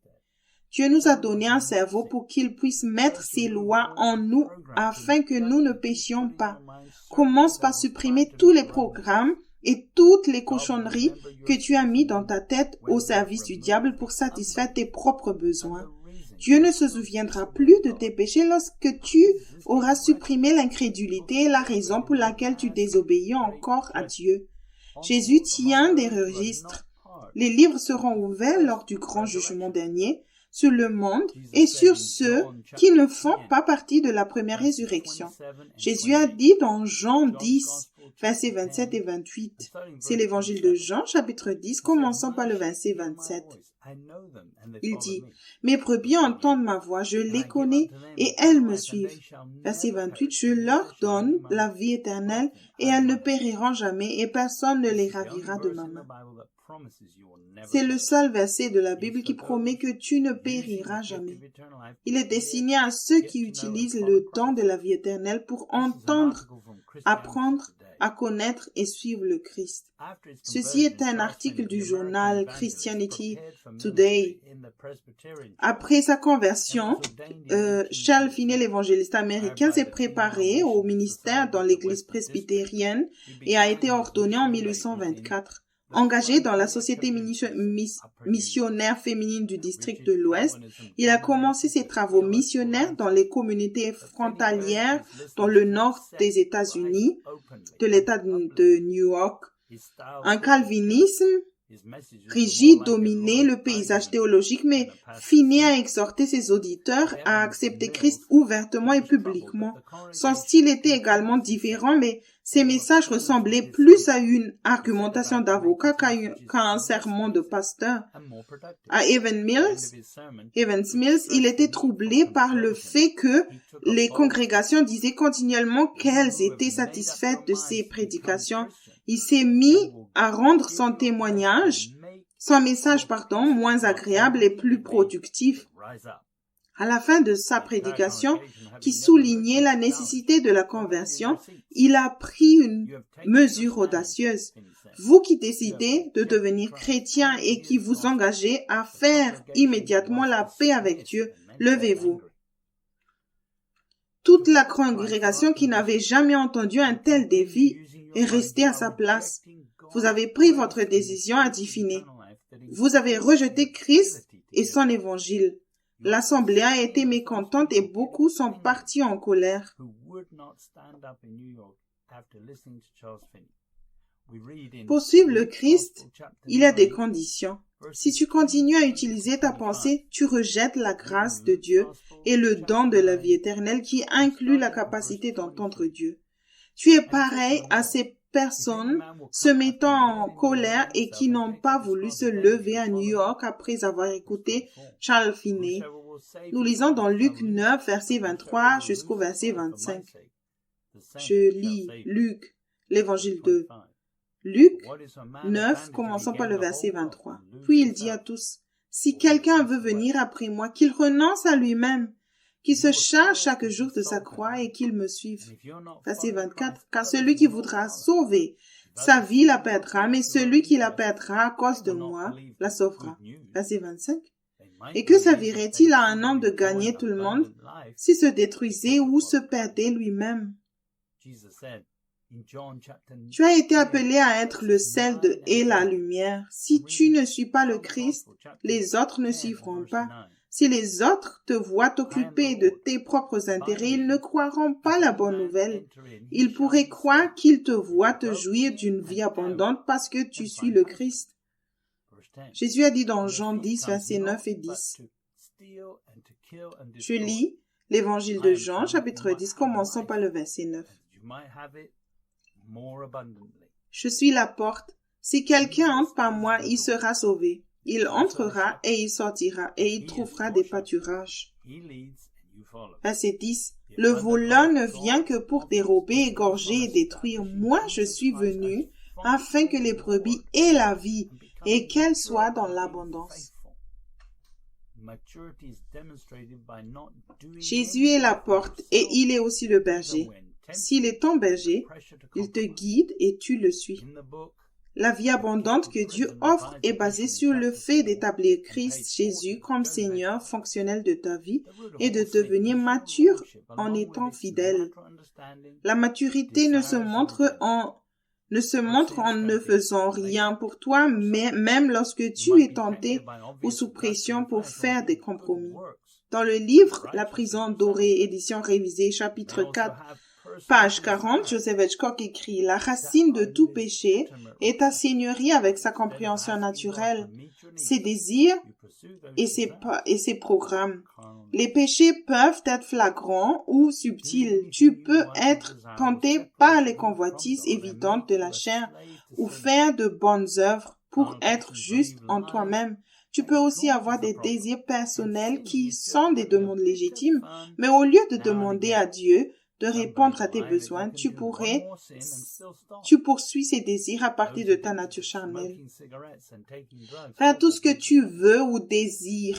Dieu nous a donné un cerveau pour qu'il puisse mettre ses lois en nous afin que nous ne péchions pas. Commence par supprimer tous les programmes et toutes les cochonneries que tu as mis dans ta tête au service du diable pour satisfaire tes propres besoins. Dieu ne se souviendra plus de tes péchés lorsque tu auras supprimé l'incrédulité et la raison pour laquelle tu désobéis encore à Dieu. Jésus tient des registres. Les livres seront ouverts lors du grand jugement dernier sur le monde et sur ceux qui ne font pas partie de la première résurrection. Jésus a dit dans Jean 10, versets 27 et 28. C'est l'évangile de Jean, chapitre 10, commençant par le verset 27. Il dit, « Mes brebis entendent ma voix, je les connais et elles me suivent. » Verset 28, « Je leur donne la vie éternelle et elles ne périront jamais et personne ne les ravira de ma main. » C'est le seul verset de la Bible qui promet que tu ne périras jamais. Il est destiné à ceux qui utilisent le don de la vie éternelle pour entendre, apprendre, à connaître et suivre le Christ. Ceci est un article du journal Christianity Today. Après sa conversion, Charles Finney, l'évangéliste américain, s'est préparé au ministère dans l'église presbytérienne et a été ordonné en 1824. Engagé dans la société missionnaire féminine du district de l'Ouest, il a commencé ses travaux missionnaires dans les communautés frontalières dans le nord des États-Unis, de l'État de New York. Un calvinisme rigide dominait le paysage théologique, mais Finney a exhorté ses auditeurs à accepter Christ ouvertement et publiquement. Son style était également différent, mais ses messages ressemblaient plus à une argumentation d'avocat qu'à un sermon de pasteur. À Evans Mills, il était troublé par le fait que les congrégations disaient continuellement qu'elles étaient satisfaites de ses prédications. Il s'est mis à rendre son message, moins agréable et plus productif. À la fin de sa prédication, qui soulignait la nécessité de la conversion, il a pris une mesure audacieuse. Vous qui décidez de devenir chrétien et qui vous engagez à faire immédiatement la paix avec Dieu, levez-vous. Toute la congrégation qui n'avait jamais entendu un tel défi est restée à sa place. Vous avez pris votre décision à Finney. Vous avez rejeté Christ et son évangile. L'assemblée a été mécontente et beaucoup sont partis en colère. Pour suivre le Christ, il y a des conditions. Si tu continues à utiliser ta pensée, tu rejettes la grâce de Dieu et le don de la vie éternelle qui inclut la capacité d'entendre Dieu. Tu es pareil à ces personnes se mettant en colère et qui n'ont pas voulu se lever à New York après avoir écouté Charles Finney. Nous lisons dans Luc 9, verset 23 jusqu'au verset 25. Je lis Luc, l'évangile de Luc 9, commençons par le verset 23. Puis il dit à tous, « Si quelqu'un veut venir après moi, qu'il renonce à lui-même, qu'il se charge chaque jour de sa croix et qu'il me suive. » Verset 24. « Car celui qui voudra sauver sa vie la perdra, mais celui qui la perdra à cause de moi la sauvera. » Verset 25. « Et que servirait-il à un homme de gagner tout le monde s'il se détruisait ou se perdait lui-même? » Tu as été appelé à être le sel et la lumière. Si tu ne suis pas le Christ, les autres ne suivront pas. Si les autres te voient t'occuper de tes propres intérêts, ils ne croiront pas la bonne nouvelle. Ils pourraient croire qu'ils te voient te jouir d'une vie abondante parce que tu suis le Christ. Jésus a dit dans Jean 10, versets 9 et 10. Je lis l'évangile de Jean, chapitre 10, commençons par le verset 9. Je suis la porte. Si quelqu'un entre par moi, il sera sauvé. Il entrera et il sortira et il trouvera des pâturages. Verset 10. Le voleur ne vient que pour dérober, égorger et détruire. Moi, je suis venu afin que les brebis aient la vie et qu'elles soient dans l'abondance. Jésus est la porte et il est aussi le berger. S'il est ton berger, il te guide et tu le suis. La vie abondante que Dieu offre est basée sur le fait d'établir Christ Jésus comme Seigneur fonctionnel de ta vie et de devenir mature en étant fidèle. La maturité ne se montre en ne faisant rien pour toi, mais même lorsque tu es tenté ou sous pression pour faire des compromis. Dans le livre La prison dorée, édition révisée, chapitre 4, page 40, Joseph Hitchcock écrit « La racine de tout péché est ta seigneurie avec sa compréhension naturelle, ses désirs et ses programmes. Les péchés peuvent être flagrants ou subtils. Tu peux être tenté par les convoitises évidentes de la chair ou faire de bonnes œuvres pour être juste en toi-même. Tu peux aussi avoir des désirs personnels qui sont des demandes légitimes, mais au lieu de demander à Dieu de répondre à tes besoins, tu poursuis ces désirs à partir de ta nature charnelle. Faire tout ce que tu veux ou désires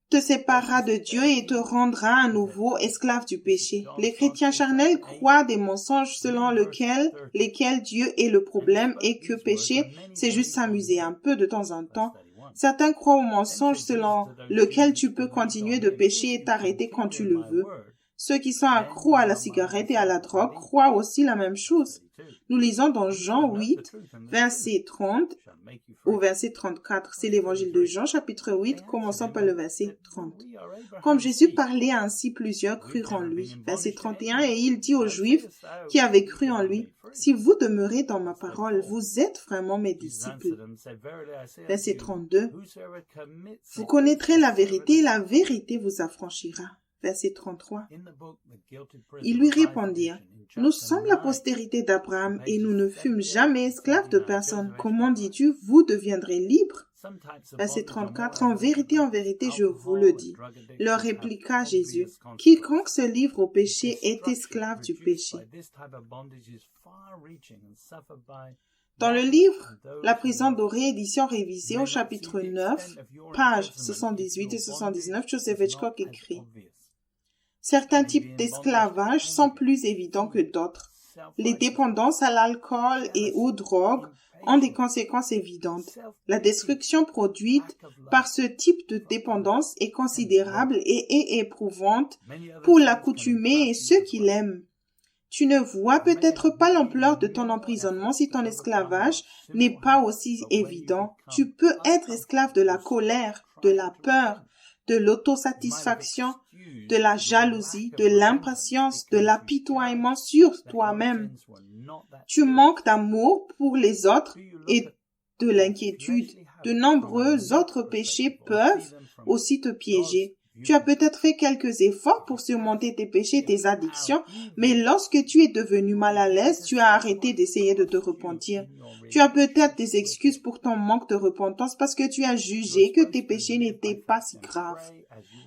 te séparera de Dieu et te rendra à nouveau esclave du péché. Les chrétiens charnels croient des mensonges selon lesquels Dieu est le problème et que péché, c'est juste s'amuser un peu de temps en temps. Certains croient au mensonge selon lequel tu peux continuer de pécher et t'arrêter quand tu le veux. Ceux qui sont accros à la cigarette et à la drogue croient aussi la même chose. Nous lisons dans Jean 8, verset 30 au verset 34. C'est l'évangile de Jean, chapitre 8, commençant par le verset 30. Comme Jésus parlait ainsi, plusieurs crurent en lui. Verset 31, et il dit aux Juifs qui avaient cru en lui, « Si vous demeurez dans ma parole, vous êtes vraiment mes disciples. » Verset 32, « Vous connaîtrez la vérité et la vérité vous affranchira. » Verset 33. Ils lui répondirent, « Nous sommes la postérité d'Abraham et nous ne fûmes jamais esclaves de personne. Comment dis-tu, vous deviendrez libres » Verset 34. « En vérité, je vous le dis. » Leur répliqua Jésus, « Quiconque se livre au péché est esclave du péché. » Dans le livre La prison dorée, édition révisée, au chapitre 9, pages 78 et 79, Joseph Hitchcock écrit « Certains types d'esclavage sont plus évidents que d'autres. Les dépendances à l'alcool et aux drogues ont des conséquences évidentes. La destruction produite par ce type de dépendance est considérable et est éprouvante pour l'accoutumé et ceux qui l'aiment. Tu ne vois peut-être pas l'ampleur de ton emprisonnement si ton esclavage n'est pas aussi évident. Tu peux être esclave de la colère, de la peur, de l'autosatisfaction, de la jalousie, de l'impatience, de l'apitoiement sur toi-même. Tu manques d'amour pour les autres et de l'inquiétude. De nombreux autres péchés peuvent aussi te piéger. Tu as peut-être fait quelques efforts pour surmonter tes péchés, tes addictions, mais lorsque tu es devenu mal à l'aise, tu as arrêté d'essayer de te repentir. Tu as peut-être des excuses pour ton manque de repentance parce que tu as jugé que tes péchés n'étaient pas si graves.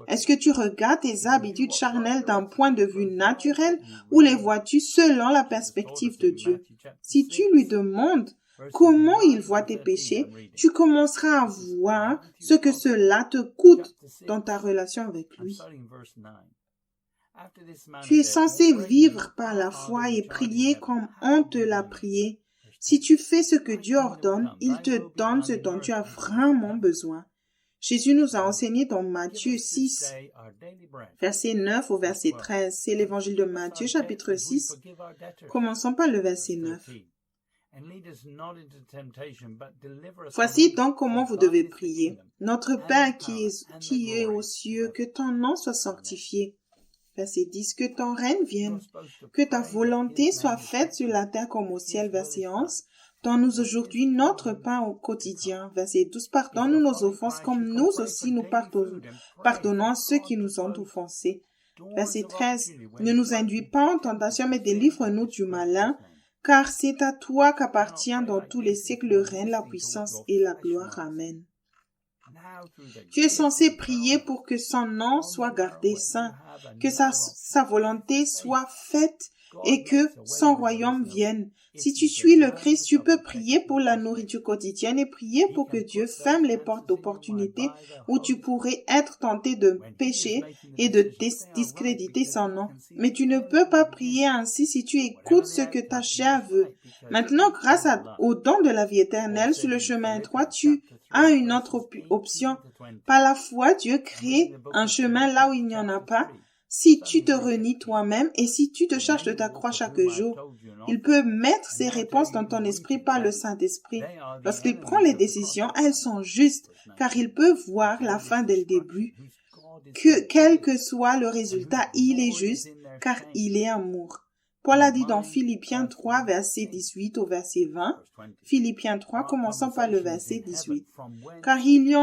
Est-ce que tu regardes tes habitudes charnelles d'un point de vue naturel ou les vois-tu selon la perspective de Dieu? Si tu lui demandes comment il voit tes péchés, tu commenceras à voir ce que cela te coûte dans ta relation avec lui. Tu es censé vivre par la foi et prier comme on te l'a prié. Si tu fais ce que Dieu ordonne, il te donne ce dont tu as vraiment besoin. Jésus nous a enseigné dans Matthieu 6, verset 9 au verset 13. C'est l'évangile de Matthieu, chapitre 6. Commençons par le verset 9. Voici donc comment vous devez prier. Notre Père qui est aux cieux, que ton nom soit sanctifié. Verset 10, que ton règne vienne, que ta volonté soit faite sur la terre comme au ciel. Verset 11, donne-nous aujourd'hui notre pain au quotidien. Verset 12, pardonne-nous nos offenses comme nous aussi nous pardonnons à ceux qui nous ont offensés. Verset 13, ne nous induis pas en tentation, mais délivre-nous du malin, car c'est à toi qu'appartient dans tous les siècles le règne, la puissance et la gloire. Amen. Tu es censé prier pour que son nom soit gardé saint, que sa volonté soit faite et que son royaume vienne. Si tu suis le Christ, tu peux prier pour la nourriture quotidienne et prier pour que Dieu ferme les portes d'opportunité où tu pourrais être tenté de pécher et de discréditer son nom. Mais tu ne peux pas prier ainsi si tu écoutes ce que ta chair veut. Maintenant, grâce au don de la vie éternelle sur le chemin étroit, tu as une autre option. Par la foi, Dieu crée un chemin là où il n'y en a pas. Si tu te renies toi-même et si tu te charges de ta croix chaque jour, il peut mettre ses réponses dans ton esprit par le Saint-Esprit. Lorsqu'il prend les décisions, elles sont justes, car il peut voir la fin dès le début. Quel que soit le résultat, il est juste, car il est amour. Paul a dit dans Philippiens 3, verset 18 au verset 20, Philippiens 3, commençons par le verset 18. Car il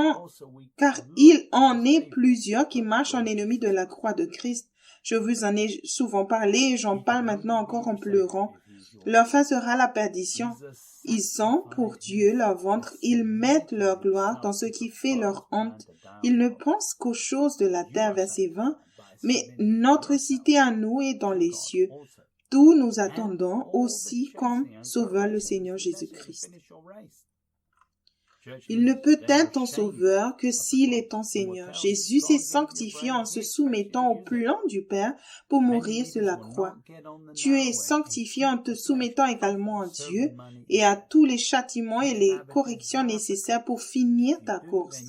en est plusieurs qui marchent en ennemis de la croix de Christ. Je vous en ai souvent parlé et j'en parle maintenant encore en pleurant. Leur fin sera la perdition. Ils ont pour Dieu leur ventre, ils mettent leur gloire dans ce qui fait leur honte. Ils ne pensent qu'aux choses de la terre, verset 20, mais notre cité à nous est dans les cieux, d'où nous attendons aussi comme Sauveur le Seigneur Jésus-Christ. Il ne peut être ton Sauveur que s'il est ton Seigneur. Jésus s'est sanctifié en se soumettant au plan du Père pour mourir sur la croix. Tu es sanctifié en te soumettant également à Dieu et à tous les châtiments et les corrections nécessaires pour finir ta course.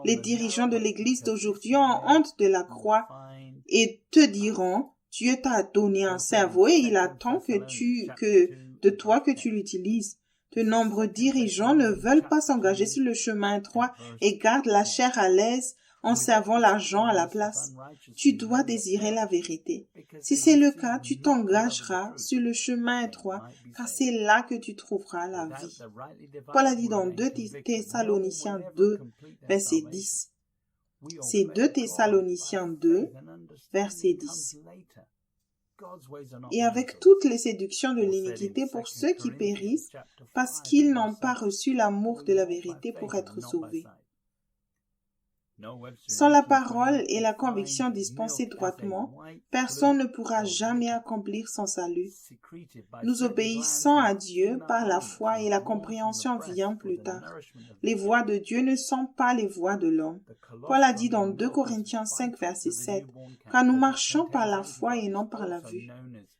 Les dirigeants de l'Église d'aujourd'hui ont honte de la croix et te diront: Dieu t'a donné un cerveau et il attend de toi que tu l'utilises. De nombreux dirigeants ne veulent pas s'engager sur le chemin étroit et gardent la chair à l'aise en servant l'argent à la place. Tu dois désirer la vérité. Si c'est le cas, tu t'engageras sur le chemin étroit, car c'est là que tu trouveras la vie. Paul a dit dans 2 Thessaloniciens 2, verset 10. C'est 2 Thessaloniciens 2, verset 10. Et avec toutes les séductions de l'iniquité pour ceux qui périssent, parce qu'ils n'ont pas reçu l'amour de la vérité pour être sauvés. Sans la parole et la conviction dispensée droitement, personne ne pourra jamais accomplir son salut. Nous obéissons à Dieu par la foi et la compréhension vient plus tard. Les voies de Dieu ne sont pas les voies de l'homme. Paul a dit dans 2 Corinthiens 5, verset 7, « Car nous marchons par la foi et non par la vue. »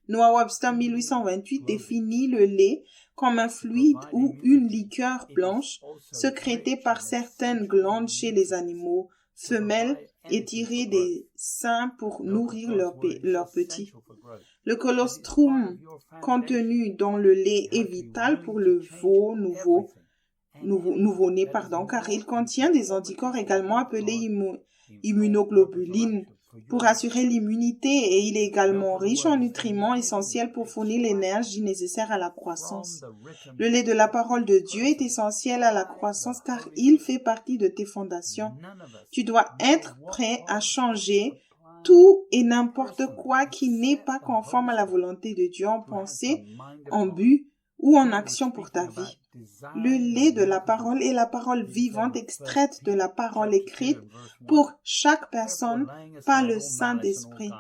Noah Webster 1828 définit le lait comme un fluide ou une liqueur blanche sécrétée par certaines glandes chez les animaux femelles et tirée des seins pour nourrir leurs petits. Le colostrum contenu dans le lait est vital pour le nouveau-né, car il contient des anticorps également appelés immunoglobulines pour assurer l'immunité et il est également riche en nutriments essentiels pour fournir l'énergie nécessaire à la croissance. Le lait de la parole de Dieu est essentiel à la croissance car il fait partie de tes fondations. Tu dois être prêt à changer tout et n'importe quoi qui n'est pas conforme à la volonté de Dieu en pensée, en but ou en action pour ta vie. Le lait de la parole est la parole vivante extraite de la parole écrite pour chaque personne par le Saint-Esprit.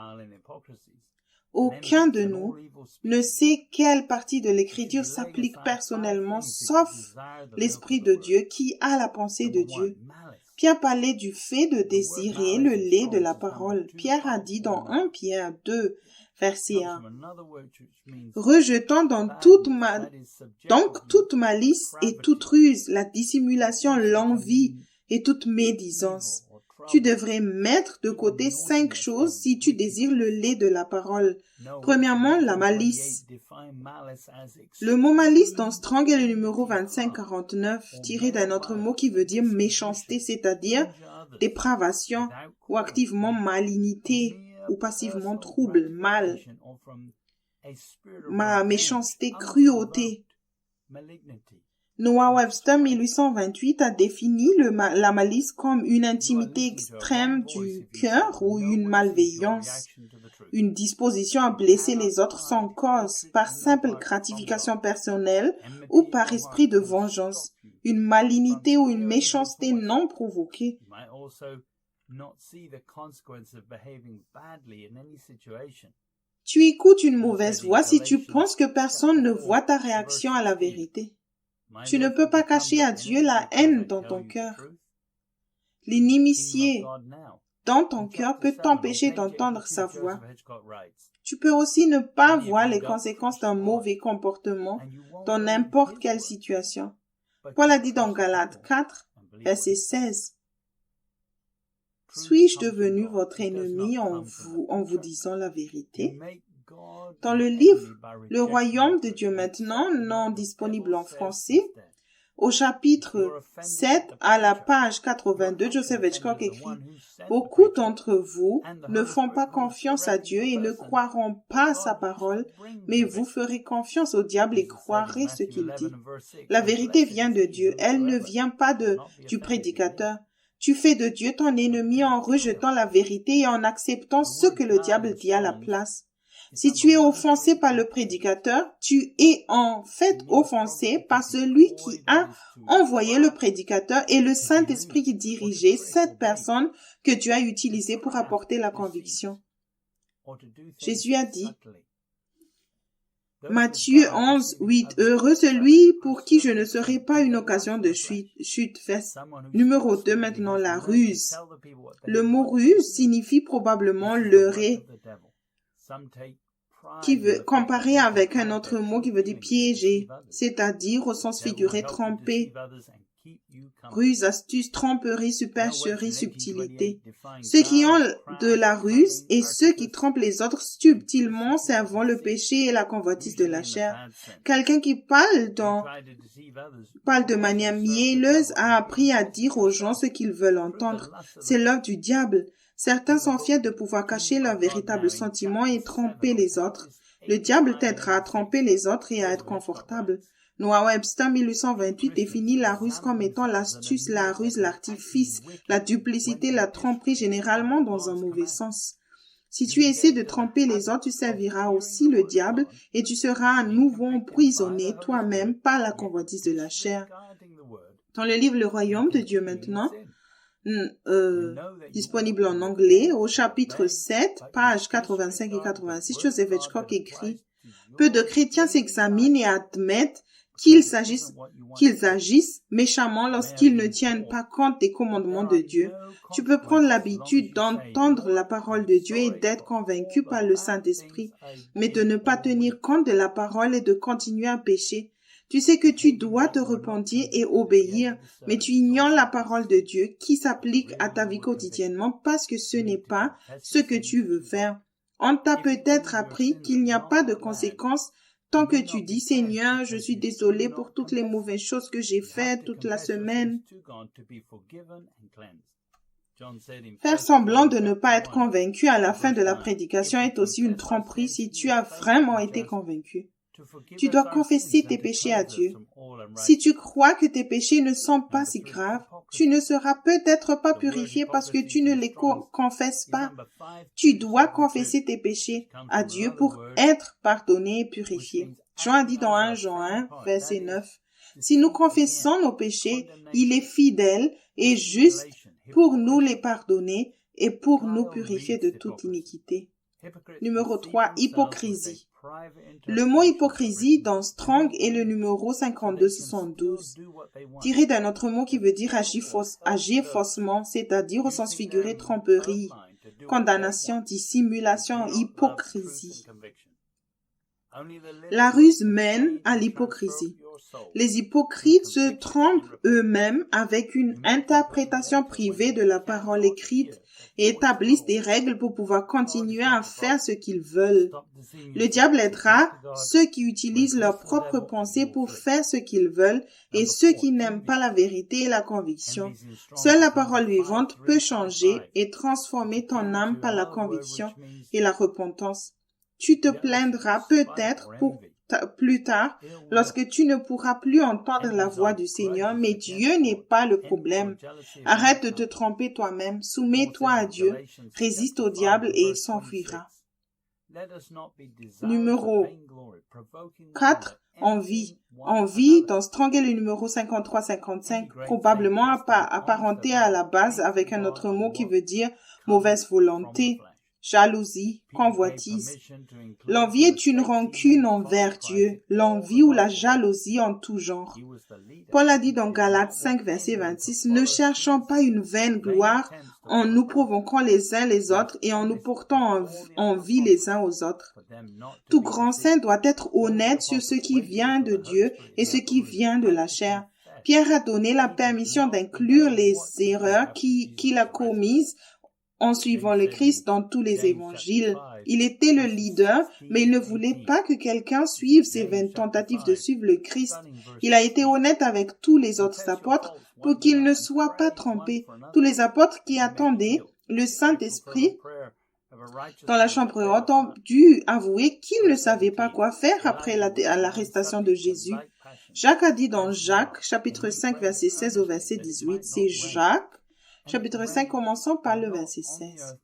Aucun de nous ne sait quelle partie de l'Écriture s'applique personnellement, sauf l'Esprit de Dieu qui a la pensée de Dieu. Pierre parlait du fait de désirer le lait de la parole. Pierre a dit dans 1 Pierre 2, verset 1, « Rejetant toute malice et toute ruse, la dissimulation, l'envie et toute médisance. tu devrais mettre de côté 5 choses si tu désires le lait de la parole. Premièrement, la malice. Le mot malice dans Strong est le numéro 2549, tiré d'un autre mot qui veut dire méchanceté, c'est-à-dire dépravation ou activement malignité ou passivement trouble, mal, méchanceté, cruauté. Noah Webster 1828 a défini la malice comme une intimité extrême du cœur ou une malveillance, une disposition à blesser les autres sans cause, par simple gratification personnelle ou par esprit de vengeance, une malignité ou une méchanceté non provoquée. Tu écoutes une mauvaise voix si tu penses que personne ne voit ta réaction à la vérité. Tu ne peux pas cacher à Dieu la haine dans ton cœur. L'inimitié dans ton cœur peut t'empêcher d'entendre sa voix. Tu peux aussi ne pas voir les conséquences d'un mauvais comportement dans n'importe quelle situation. Paul a dit dans Galates 4, verset 16, « Suis-je devenu votre ennemi en vous disant la vérité ?» Dans le livre « Le royaume de Dieu maintenant », non disponible en français, au chapitre 7, à la page 82, Joseph Hitchcock écrit « Beaucoup d'entre vous ne font pas confiance à Dieu et ne croiront pas sa parole, mais vous ferez confiance au diable et croirez ce qu'il dit. La vérité vient de Dieu, elle ne vient pas du prédicateur. Tu fais de Dieu ton ennemi en rejetant la vérité et en acceptant ce que le diable dit à la place. Si tu es offensé par le prédicateur, tu es en fait offensé par celui qui a envoyé le prédicateur et le Saint-Esprit qui dirigeait cette personne que Dieu a utilisée pour apporter la conviction. Jésus a dit, Matthieu 11, 8, « Heureux celui pour qui je ne serai pas une occasion de chute. » Numéro 2, maintenant, la ruse. Le mot ruse signifie probablement leurrer, qui veut comparer avec un autre mot qui veut dire piéger, c'est-à-dire au sens figuré tromper. Ruse, astuce, tromperie, supercherie, subtilité. Ceux qui ont de la ruse et ceux qui trompent les autres subtilement servant le péché et la convoitise de la chair. Quelqu'un qui parle de manière mielleuse a appris à dire aux gens ce qu'ils veulent entendre. C'est l'œuvre du diable. Certains sont fiers de pouvoir cacher leurs véritables sentiments et tromper les autres. Le diable t'aidera à tromper les autres et à être confortable. Noah Webster 1828 définit la ruse comme étant l'astuce, la ruse, l'artifice, la duplicité, la tromperie, généralement dans un mauvais sens. Si tu essaies de tromper les autres, tu serviras aussi le diable et tu seras à nouveau emprisonné toi-même par la convoitise de la chair. Dans le livre Le Royaume de Dieu maintenant, disponible en anglais, au chapitre 7, pages 85 et 86, Joseph Hitchcock écrit « Peu de chrétiens s'examinent et admettent qu'ils agissent méchamment lorsqu'ils ne tiennent pas compte des commandements de Dieu. Tu peux prendre l'habitude d'entendre la parole de Dieu et d'être convaincu par le Saint-Esprit, mais de ne pas tenir compte de la parole et de continuer à pécher. Tu sais que tu dois te repentir et obéir, mais tu ignores la parole de Dieu qui s'applique à ta vie quotidiennement parce que ce n'est pas ce que tu veux faire. On t'a peut-être appris qu'il n'y a pas de conséquences tant que tu dis, Seigneur, je suis désolé pour toutes les mauvaises choses que j'ai faites toute la semaine. Faire semblant de ne pas être convaincu à la fin de la prédication est aussi une tromperie si tu as vraiment été convaincu. Tu dois confesser tes péchés à Dieu. Si tu crois que tes péchés ne sont pas si graves, tu ne seras peut-être pas purifié parce que tu ne les confesses pas. Tu dois confesser tes péchés à Dieu pour être pardonné et purifié. Jean a dit dans 1 Jean 1, verset 9, « Si nous confessons nos péchés, il est fidèle et juste pour nous les pardonner et pour nous purifier de toute iniquité. » Numéro 3, hypocrisie. Le mot hypocrisie dans Strong est le numéro 5272, tiré d'un autre mot qui veut dire agir faussement, c'est-à-dire au sens figuré tromperie, condamnation, dissimulation, hypocrisie. La ruse mène à l'hypocrisie. Les hypocrites se trompent eux-mêmes avec une interprétation privée de la parole écrite et établissent des règles pour pouvoir continuer à faire ce qu'ils veulent. Le diable aidera ceux qui utilisent leurs propres pensées pour faire ce qu'ils veulent et ceux qui n'aiment pas la vérité et la conviction. Seule la parole vivante peut changer et transformer ton âme par la conviction et la repentance. Tu te plaindras peut-être plus tard lorsque tu ne pourras plus entendre la voix du Seigneur, mais Dieu n'est pas le problème. Arrête de te tromper toi-même, soumets-toi à Dieu, résiste au diable et il s'enfuira. Numéro 4, envie. Envie, dans Strong est le numéro 53-55, probablement apparenté à la base avec un autre mot qui veut dire mauvaise volonté. Jalousie, convoitise. L'envie est une rancune envers Dieu, l'envie ou la jalousie en tout genre. Paul a dit dans Galates 5, verset 26, « Ne cherchons pas une vaine gloire en nous provoquant les uns les autres et en nous portant envie les uns aux autres. » Tout grand saint doit être honnête sur ce qui vient de Dieu et ce qui vient de la chair. Pierre a donné la permission d'inclure les erreurs qu'il a commises en suivant le Christ dans tous les évangiles. Il était le leader, mais il ne voulait pas que quelqu'un suive ses vaines tentatives de suivre le Christ. Il a été honnête avec tous les autres apôtres pour qu'ils ne soient pas trompés. Tous les apôtres qui attendaient le Saint-Esprit dans la chambre haute ont dû avouer qu'ils ne savaient pas quoi faire après l'arrestation de Jésus. Jacques a dit dans Jacques, chapitre 5, verset 16 au verset 18, c'est Jacques, chapitre 5, commençons par le verset 16.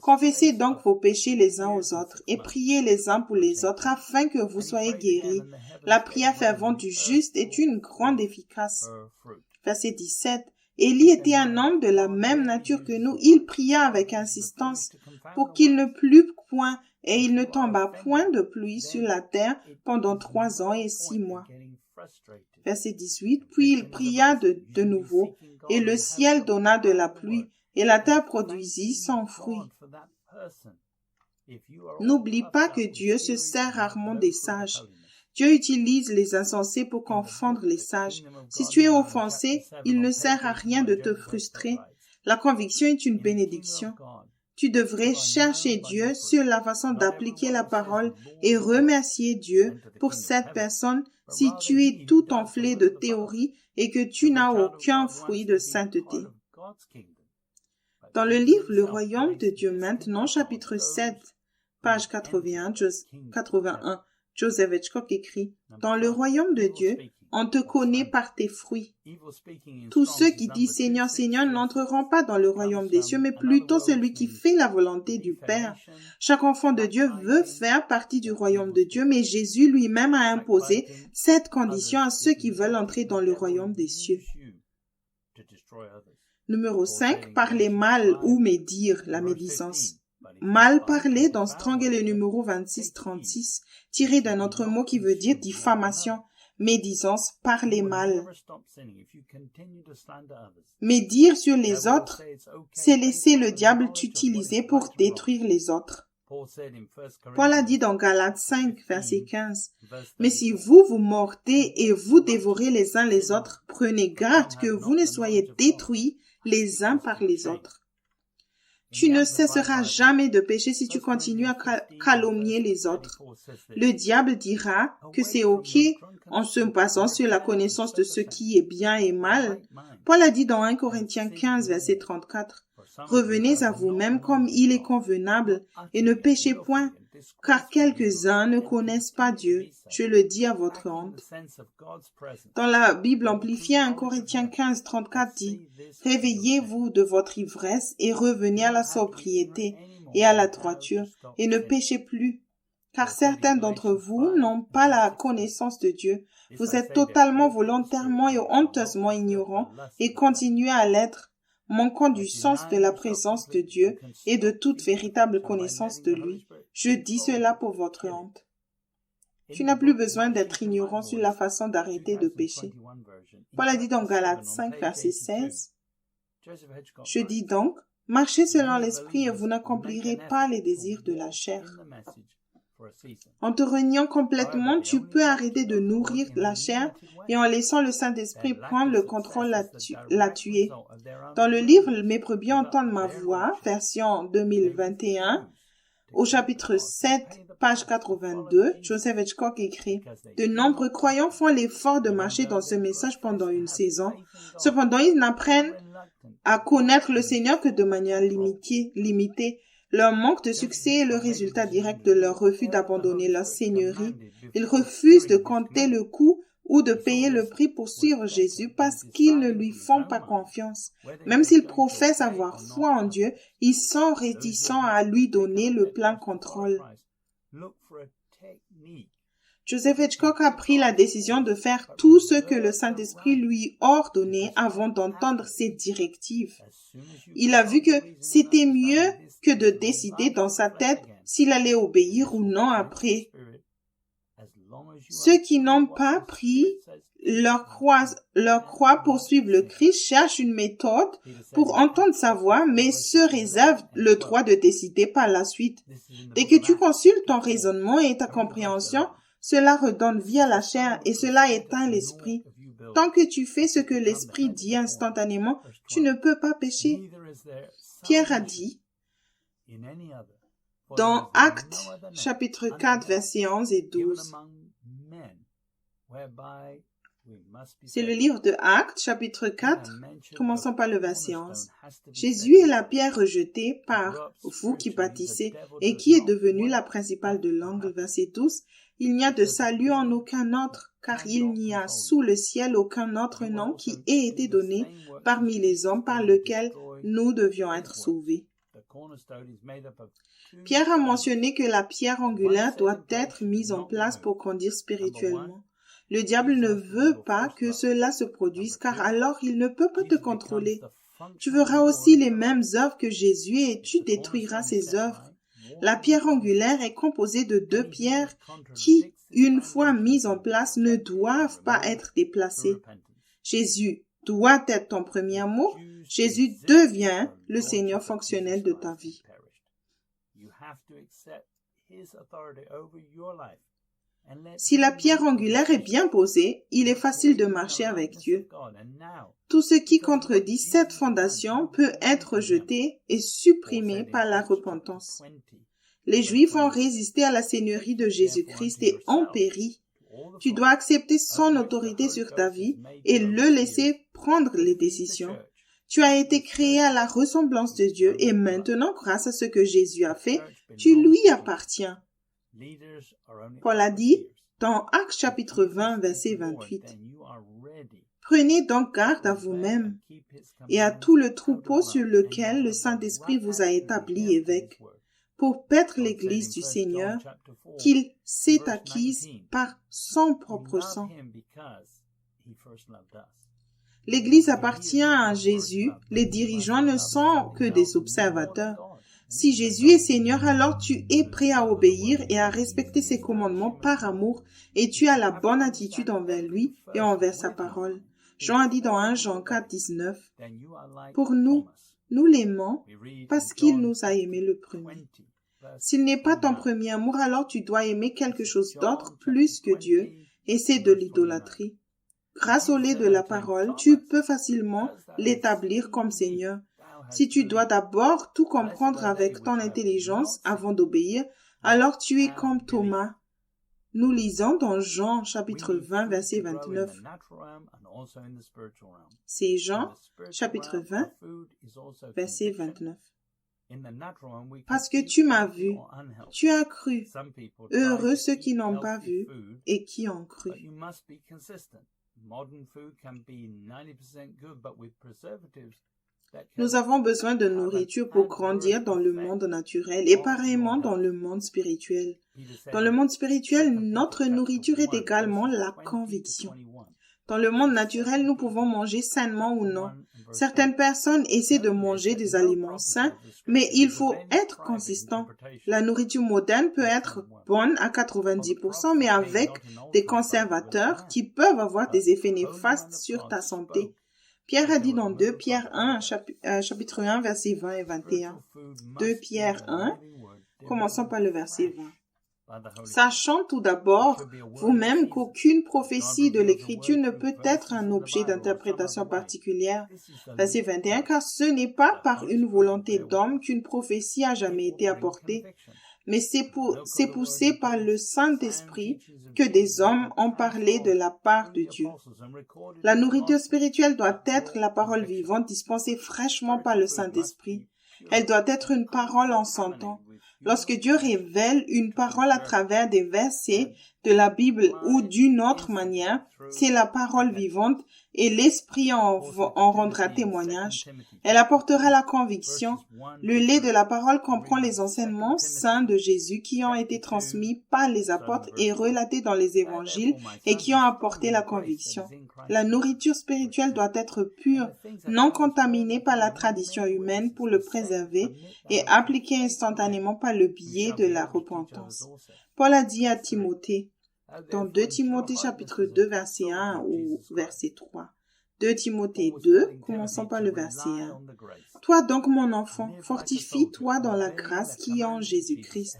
Confessez donc vos péchés les uns aux autres et priez les uns pour les autres afin que vous soyez guéris. La prière fervente du juste est une grande efficace. Verset 17. Élie était un homme de la même nature que nous. Il pria avec insistance pour qu'il ne plût point et il ne tomba point de pluie sur la terre pendant 3 ans et 6 mois. Verset 18. Puis il pria de nouveau et le ciel donna de la pluie et la terre produisit son fruit. N'oublie pas que Dieu se sert rarement des sages. Dieu utilise les insensés pour confondre les sages. Si tu es offensé, il ne sert à rien de te frustrer. La conviction est une bénédiction. Tu devrais chercher Dieu sur la façon d'appliquer la parole et remercier Dieu pour cette personne si tu es tout enflé de théories et que tu n'as aucun fruit de sainteté. Dans le livre Le Royaume de Dieu maintenant, chapitre 7, page 81, Joseph Hitchcock écrit, « Dans le royaume de Dieu, on te connaît par tes fruits. Tous ceux qui disent Seigneur, Seigneur n'entreront pas dans le royaume des cieux, mais plutôt celui qui fait la volonté du Père. Chaque enfant de Dieu veut faire partie du royaume de Dieu, mais Jésus lui-même a imposé cette condition à ceux qui veulent entrer dans le royaume des cieux. Numéro 5, parler mal ou médire, la médisance. Mal parler dans Strong est le numéro 26-36, tiré d'un autre mot qui veut dire diffamation. Médisance, parler mal. Médire sur les autres, c'est laisser le diable t'utiliser pour détruire les autres. Paul a dit dans Galates 5, verset 15, « Mais si vous vous mordez et vous dévorez les uns les autres, prenez garde que vous ne soyez détruits les uns par les autres. » Tu ne cesseras jamais de pécher si tu continues à calomnier les autres. Le diable dira que c'est OK en se basant sur la connaissance de ce qui est bien et mal. Paul a dit dans 1 Corinthiens 15, verset 34, « Revenez à vous-même comme il est convenable et ne péchez point, car quelques-uns ne connaissent pas Dieu. Je le dis à votre honte. » Dans la Bible amplifiée, 1 Corinthiens 15, 34 dit, « Réveillez-vous de votre ivresse et revenez à la sobriété et à la droiture, et ne péchez plus. Car certains d'entre vous n'ont pas la connaissance de Dieu. Vous êtes totalement, volontairement et honteusement ignorants et continuez à l'être, manquant du sens de la présence de Dieu et de toute véritable connaissance de lui. Je dis cela pour votre honte. » Tu n'as plus besoin d'être ignorant sur la façon d'arrêter de pécher. Paul a dit dans Galates 5, verset 16, « Je dis donc, marchez selon l'esprit et vous n'accomplirez pas les désirs de la chair. » En te reniant complètement, tu peux arrêter de nourrir la chair et en laissant le Saint-Esprit prendre le contrôle la tuer. Dans le livre « Mes brebis entendent ma voix », version 2021, au chapitre 7, page 82, Joseph Hitchcock écrit « De nombreux croyants font l'effort de marcher dans ce message pendant une saison. Cependant, ils n'apprennent à connaître le Seigneur que de manière limitée. Leur manque de succès est le résultat direct de leur refus d'abandonner leur seigneurie. Ils refusent de compter le coût ou de payer le prix pour suivre Jésus parce qu'ils ne lui font pas confiance. Même s'ils professent avoir foi en Dieu, ils sont réticents à lui donner le plein contrôle. Joseph Hitchcock a pris la décision de faire tout ce que le Saint-Esprit lui ordonnait avant d'entendre ses directives. Il a vu que c'était mieux que de décider dans sa tête s'il allait obéir ou non après. Ceux qui n'ont pas pris leur croix pour suivre le Christ cherchent une méthode pour entendre sa voix, mais se réservent le droit de décider par la suite. Dès que tu consultes ton raisonnement et ta compréhension, cela redonne vie à la chair et cela éteint l'esprit. Tant que tu fais ce que l'esprit dit instantanément, tu ne peux pas pécher. Pierre a dit, dans Actes, chapitre 4, versets 11 et 12. C'est le livre de Actes, chapitre 4, commençons par le verset 11. Jésus est la pierre rejetée par vous qui bâtissez et qui est devenue la principale de l'angle. Verset 12. Il n'y a de salut en aucun autre, car il n'y a sous le ciel aucun autre nom qui ait été donné parmi les hommes par lequel nous devions être sauvés. Pierre a mentionné que la pierre angulaire doit être mise en place pour conduire spirituellement. Le diable ne veut pas que cela se produise, car alors il ne peut pas te contrôler. Tu feras aussi les mêmes œuvres que Jésus et tu détruiras ses œuvres. La pierre angulaire est composée de deux pierres qui, une fois mises en place, ne doivent pas être déplacées. Jésus doit être ton premier amour. Jésus devient le Seigneur fonctionnel de ta vie. Si la pierre angulaire est bien posée, il est facile de marcher avec Dieu. Tout ce qui contredit cette fondation peut être jeté et supprimé par la repentance. Les Juifs ont résisté à la seigneurie de Jésus-Christ et ont péri. Tu dois accepter son autorité sur ta vie et le laisser prendre les décisions. Tu as été créé à la ressemblance de Dieu et maintenant, grâce à ce que Jésus a fait, tu lui appartiens. Paul a dit dans Actes chapitre 20, verset 28, « Prenez donc garde à vous-même et à tout le troupeau sur lequel le Saint-Esprit vous a établi évêque, pour paître l'Église du Seigneur qu'il s'est acquise par son propre sang. » L'Église appartient à Jésus, les dirigeants ne sont que des observateurs. Si Jésus est Seigneur, alors tu es prêt à obéir et à respecter ses commandements par amour et tu as la bonne attitude envers lui et envers sa parole. Jean a dit dans 1 Jean 4, 19, « Pour nous, nous l'aimons parce qu'il nous a aimés le premier. » S'il n'est pas ton premier amour, alors tu dois aimer quelque chose d'autre plus que Dieu et c'est de l'idolâtrie. Grâce au lait de la parole, tu peux facilement l'établir comme Seigneur. Si tu dois d'abord tout comprendre avec ton intelligence avant d'obéir, alors tu es comme Thomas. Nous lisons dans Jean chapitre 20, verset 29. C'est Jean chapitre 20, verset 29. Parce que tu m'as vu, tu as cru. Heureux ceux qui n'ont pas vu et qui ont cru. Nous avons besoin de nourriture pour grandir dans le monde naturel et pareillement dans le monde spirituel. Dans le monde spirituel, notre nourriture est également la conviction. Dans le monde naturel, nous pouvons manger sainement ou non. Certaines personnes essaient de manger des aliments sains, mais il faut être consistant. La nourriture moderne peut être bonne à 90%, mais avec des conservateurs qui peuvent avoir des effets néfastes sur ta santé. Pierre a dit dans 2 Pierre 1, chapitre 1, versets 20 et 21. 2 Pierre 1, commençons par le verset 20. Sachant tout d'abord vous-même qu'aucune prophétie de l'Écriture ne peut être un objet d'interprétation particulière. Verset 21, car ce n'est pas par une volonté d'homme qu'une prophétie a jamais été apportée, mais c'est poussé par le Saint-Esprit que des hommes ont parlé de la part de Dieu. La nourriture spirituelle doit être la parole vivante dispensée fraîchement par le Saint-Esprit. Elle doit être une parole en son temps. Lorsque Dieu révèle une parole à travers des versets de la Bible ou d'une autre manière, c'est la parole vivante et l'Esprit en rendra témoignage. Elle apportera la conviction. Le lait de la parole comprend les enseignements saints de Jésus qui ont été transmis par les apôtres et relatés dans les évangiles et qui ont apporté la conviction. La nourriture spirituelle doit être pure, non contaminée par la tradition humaine pour le préserver et appliquée instantanément par le biais de la repentance. Paul a dit à Timothée, dans 2 Timothée chapitre 2 verset 1 ou verset 3. 2 Timothée 2, commençons par le verset 1. Toi donc, mon enfant, fortifie-toi dans la grâce qui est en Jésus-Christ.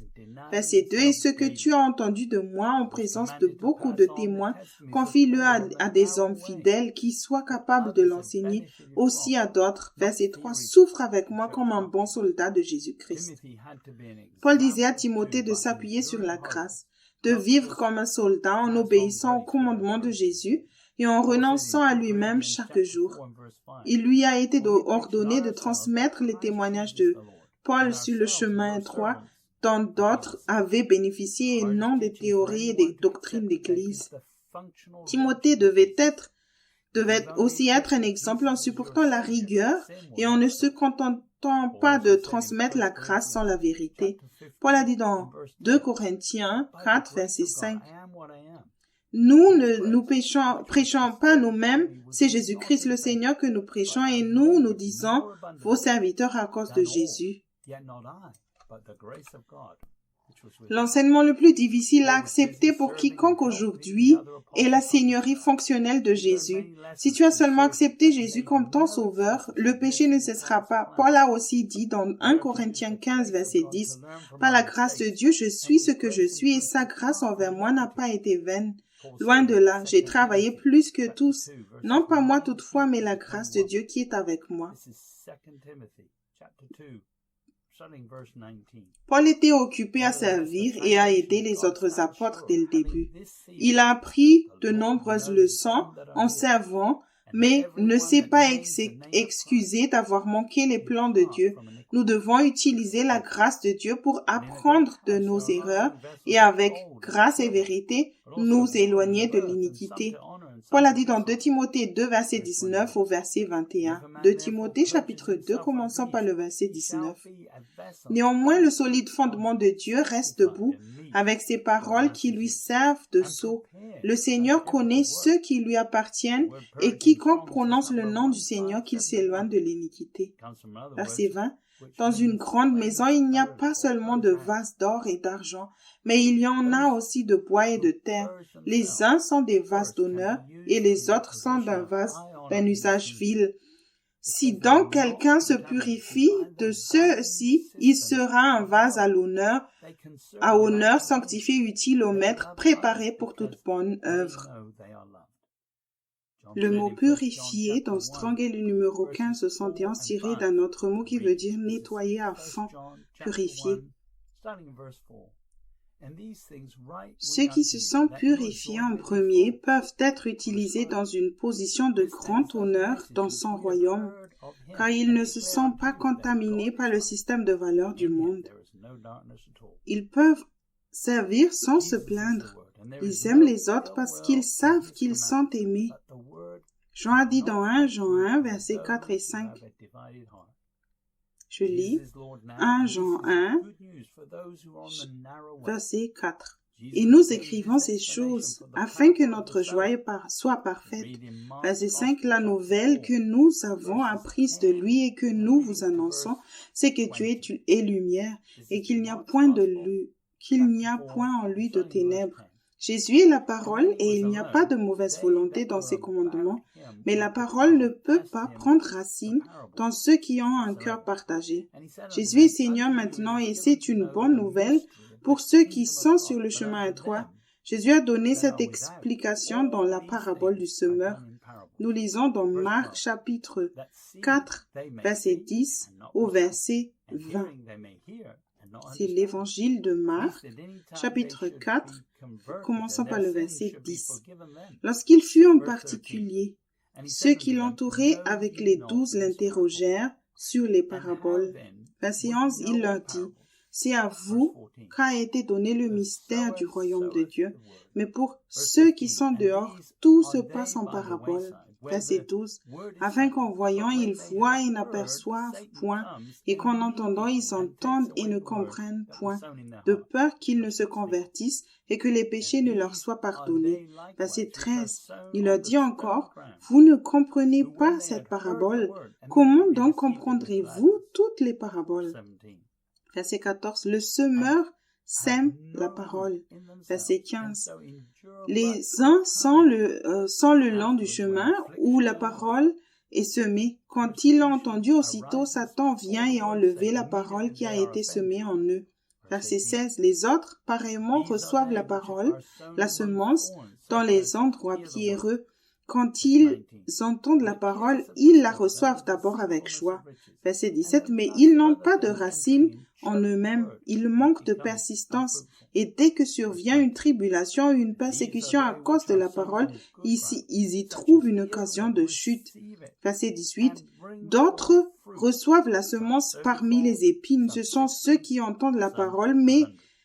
Verset 2, et ce que tu as entendu de moi en présence de beaucoup de témoins, confie-le à des hommes fidèles qui soient capables de l'enseigner aussi à d'autres. Verset 3, souffre avec moi comme un bon soldat de Jésus-Christ. Paul disait à Timothée de s'appuyer sur la grâce, de vivre comme un soldat en obéissant au commandement de Jésus et en renonçant à lui-même chaque jour. Il lui a été ordonné de transmettre les témoignages de Paul sur le chemin étroit dont d'autres avaient bénéficié et non des théories et des doctrines d'Église. Timothée devait aussi être un exemple en supportant la rigueur et en ne se contentant pas de transmettre la grâce sans la vérité. Paul a dit dans 2 Corinthiens 4, verset 5, nous ne prêchons pas nous-mêmes, c'est Jésus-Christ le Seigneur que nous prêchons et nous disons vos serviteurs à cause de Jésus. L'enseignement le plus difficile à accepter pour quiconque aujourd'hui est la seigneurie fonctionnelle de Jésus. Si tu as seulement accepté Jésus comme ton sauveur, le péché ne cessera pas. Paul a aussi dit dans 1 Corinthiens 15, verset 10, « Par la grâce de Dieu, je suis ce que je suis et sa grâce envers moi n'a pas été vaine. Loin de là, j'ai travaillé plus que tous, non pas moi toutefois, mais la grâce de Dieu qui est avec moi. » Paul était occupé à servir et à aider les autres apôtres dès le début. Il a appris de nombreuses leçons en servant, mais ne s'est pas excusé d'avoir manqué les plans de Dieu. Nous devons utiliser la grâce de Dieu pour apprendre de nos erreurs et avec grâce et vérité, nous éloigner de l'iniquité. Paul a dit dans 2 Timothée 2, verset 19 au verset 21. 2 Timothée chapitre 2, commençons par le verset 19. Néanmoins, le solide fondement de Dieu reste debout avec ses paroles qui lui servent de sceau. Le Seigneur connaît ceux qui lui appartiennent et quiconque prononce le nom du Seigneur qu'il s'éloigne de l'iniquité. Verset 20. Dans une grande maison, il n'y a pas seulement de vases d'or et d'argent, mais il y en a aussi de bois et de terre. Les uns sont des vases d'honneur et les autres sont d'un usage vil. Si donc quelqu'un se purifie de ceux-ci, il sera un vase à honneur, sanctifié, utile au maître, préparé pour toute bonne œuvre. Le mot purifier dans Strong est le numéro 1571 tiré d'un autre mot qui veut dire nettoyer à fond, purifier. Ceux qui se sont purifiés en premier peuvent être utilisés dans une position de grand honneur dans son royaume, car ils ne se sont pas contaminés par le système de valeurs du monde. Ils peuvent servir sans se plaindre. Ils aiment les autres parce qu'ils savent qu'ils sont aimés. Jean a dit dans 1 Jean 1, versets 4 et 5. Je lis 1 Jean 1, verset 4. Et nous écrivons ces choses afin que notre joie soit parfaite. Verset 5, la nouvelle que nous avons apprise de lui et que nous vous annonçons, c'est que Dieu est lumière et qu'il n'y a point en lui de ténèbres. Jésus est la parole et il n'y a pas de mauvaise volonté dans ses commandements, mais la parole ne peut pas prendre racine dans ceux qui ont un cœur partagé. Jésus est Seigneur maintenant et c'est une bonne nouvelle Pour ceux qui sont sur le chemin étroit, Jésus a donné cette explication dans la parabole du semeur. Nous lisons dans Marc chapitre 4, verset 10 au verset 20. C'est l'évangile de Marc, chapitre 4, commençant par le verset 10. Lorsqu'il fut en particulier, ceux qui l'entouraient avec les 12 l'interrogèrent sur les paraboles. Verset 11, il leur dit, « C'est à vous qu'a été donné le mystère du royaume de Dieu, mais pour ceux qui sont dehors, tout se passe en paraboles. » Verset 12, « Afin qu'en voyant, ils voient et n'aperçoivent point, et qu'en entendant, ils entendent et ne comprennent point, de peur qu'ils ne se convertissent et que les péchés ne leur soient pardonnés. » Verset 13, il leur dit encore, « Vous ne comprenez pas cette parabole. Comment donc comprendrez-vous toutes les paraboles? » Verset 14, « Le semeur sème la parole. » Verset 15, « Les uns sont le long du chemin où la parole est semée. Quand il l'a entendu, aussitôt Satan vient et enlève la parole qui a été semée en eux. » Verset 16, « Les autres, pareillement, reçoivent la parole, la semence, dans les endroits pierreux. Quand ils entendent la parole, ils la reçoivent d'abord avec joie. » Verset 17, « Mais ils n'ont pas de racines en eux-mêmes, ils manquent de persistance, et dès que survient une tribulation ou une persécution à cause de la parole, ils y trouvent une occasion de chute. » Verset 18, « D'autres reçoivent la semence parmi les épines, ce sont ceux qui entendent la parole, mais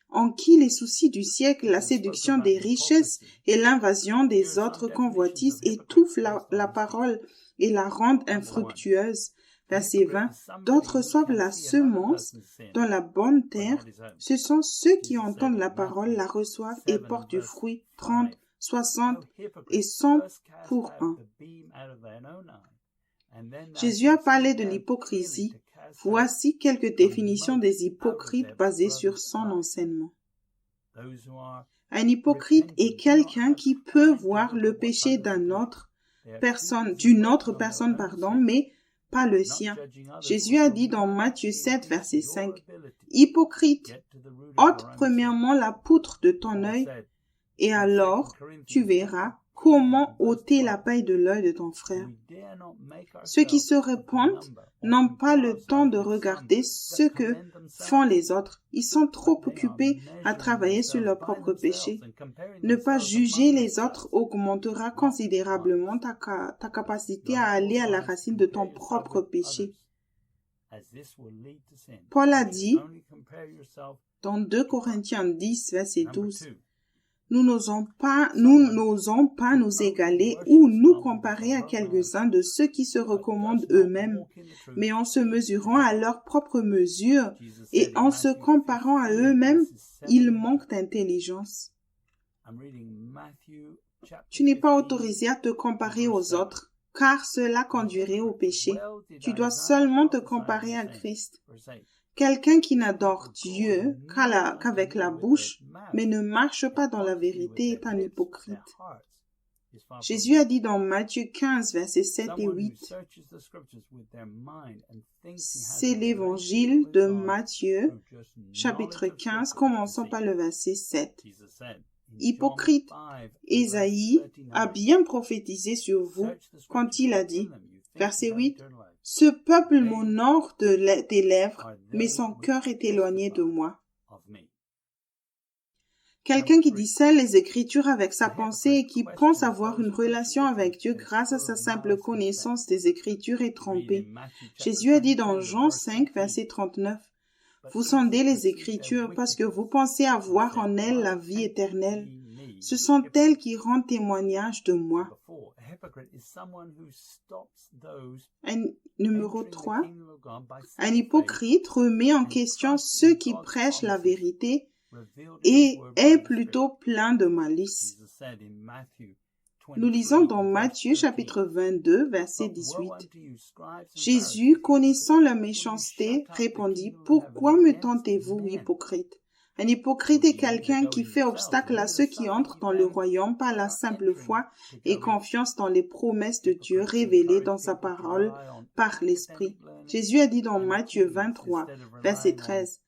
en qui les soucis du siècle, la séduction des richesses et l'invasion des autres convoitises étouffent la parole et la rendent infructueuse. » Verset 20, « D'autres reçoivent la semence dans la bonne terre. Ce sont ceux qui entendent la parole, la reçoivent et portent du fruit 30, 60 et 100 pour un. » Jésus a parlé de l'hypocrisie. Voici quelques définitions des hypocrites basées sur son enseignement. Un hypocrite est quelqu'un qui peut voir le péché d'une autre personne, mais pas le sien. Jésus a dit dans Matthieu 7, verset 5, « Hypocrite, ôte premièrement la poutre de ton œil, et alors tu verras comment ôter la paille de l'œil de ton frère. » Ceux qui se répandent n'ont pas le temps de regarder ce que font les autres. Ils sont trop occupés à travailler sur leur propre péché. Ne pas juger les autres augmentera considérablement ta capacité à aller à la racine de ton propre péché. Paul a dit dans 2 Corinthiens 10, verset 12, Nous n'osons pas nous égaler ou nous comparer à quelques-uns de ceux qui se recommandent eux-mêmes, mais en se mesurant à leur propre mesure et en se comparant à eux-mêmes, ils manquent d'intelligence. Tu n'es pas autorisé à te comparer aux autres, car cela conduirait au péché. Tu dois seulement te comparer à Christ. Quelqu'un qui n'adore Dieu qu'avec la bouche, mais ne marche pas dans la vérité est un hypocrite. Jésus a dit dans Matthieu 15, versets 7 et 8, c'est l'évangile de Matthieu, chapitre 15, commençant par le verset 7. Hypocrite, Ésaïe a bien prophétisé sur vous quand il a dit, verset 8, « Ce peuple m'honore des lèvres, mais son cœur est éloigné de moi. » Quelqu'un qui dissèle les Écritures avec sa pensée et qui pense avoir une relation avec Dieu grâce à sa simple connaissance des Écritures est trompé. Jésus a dit dans Jean 5, verset 39, « Vous sondez les Écritures parce que vous pensez avoir en elles la vie éternelle. Ce sont elles qui rendent témoignage de moi. » Numéro 3. Un hypocrite remet en question ceux qui prêchent la vérité et est plutôt plein de malice. Nous lisons dans Matthieu chapitre 22, verset 18. Jésus, connaissant leur méchanceté, répondit, « Pourquoi me tentez-vous, hypocrite? Un hypocrite est quelqu'un qui fait obstacle à ceux qui entrent dans le royaume par la simple foi et confiance dans les promesses de Dieu révélées dans sa parole par l'Esprit. Jésus a dit dans Matthieu 23, verset 13,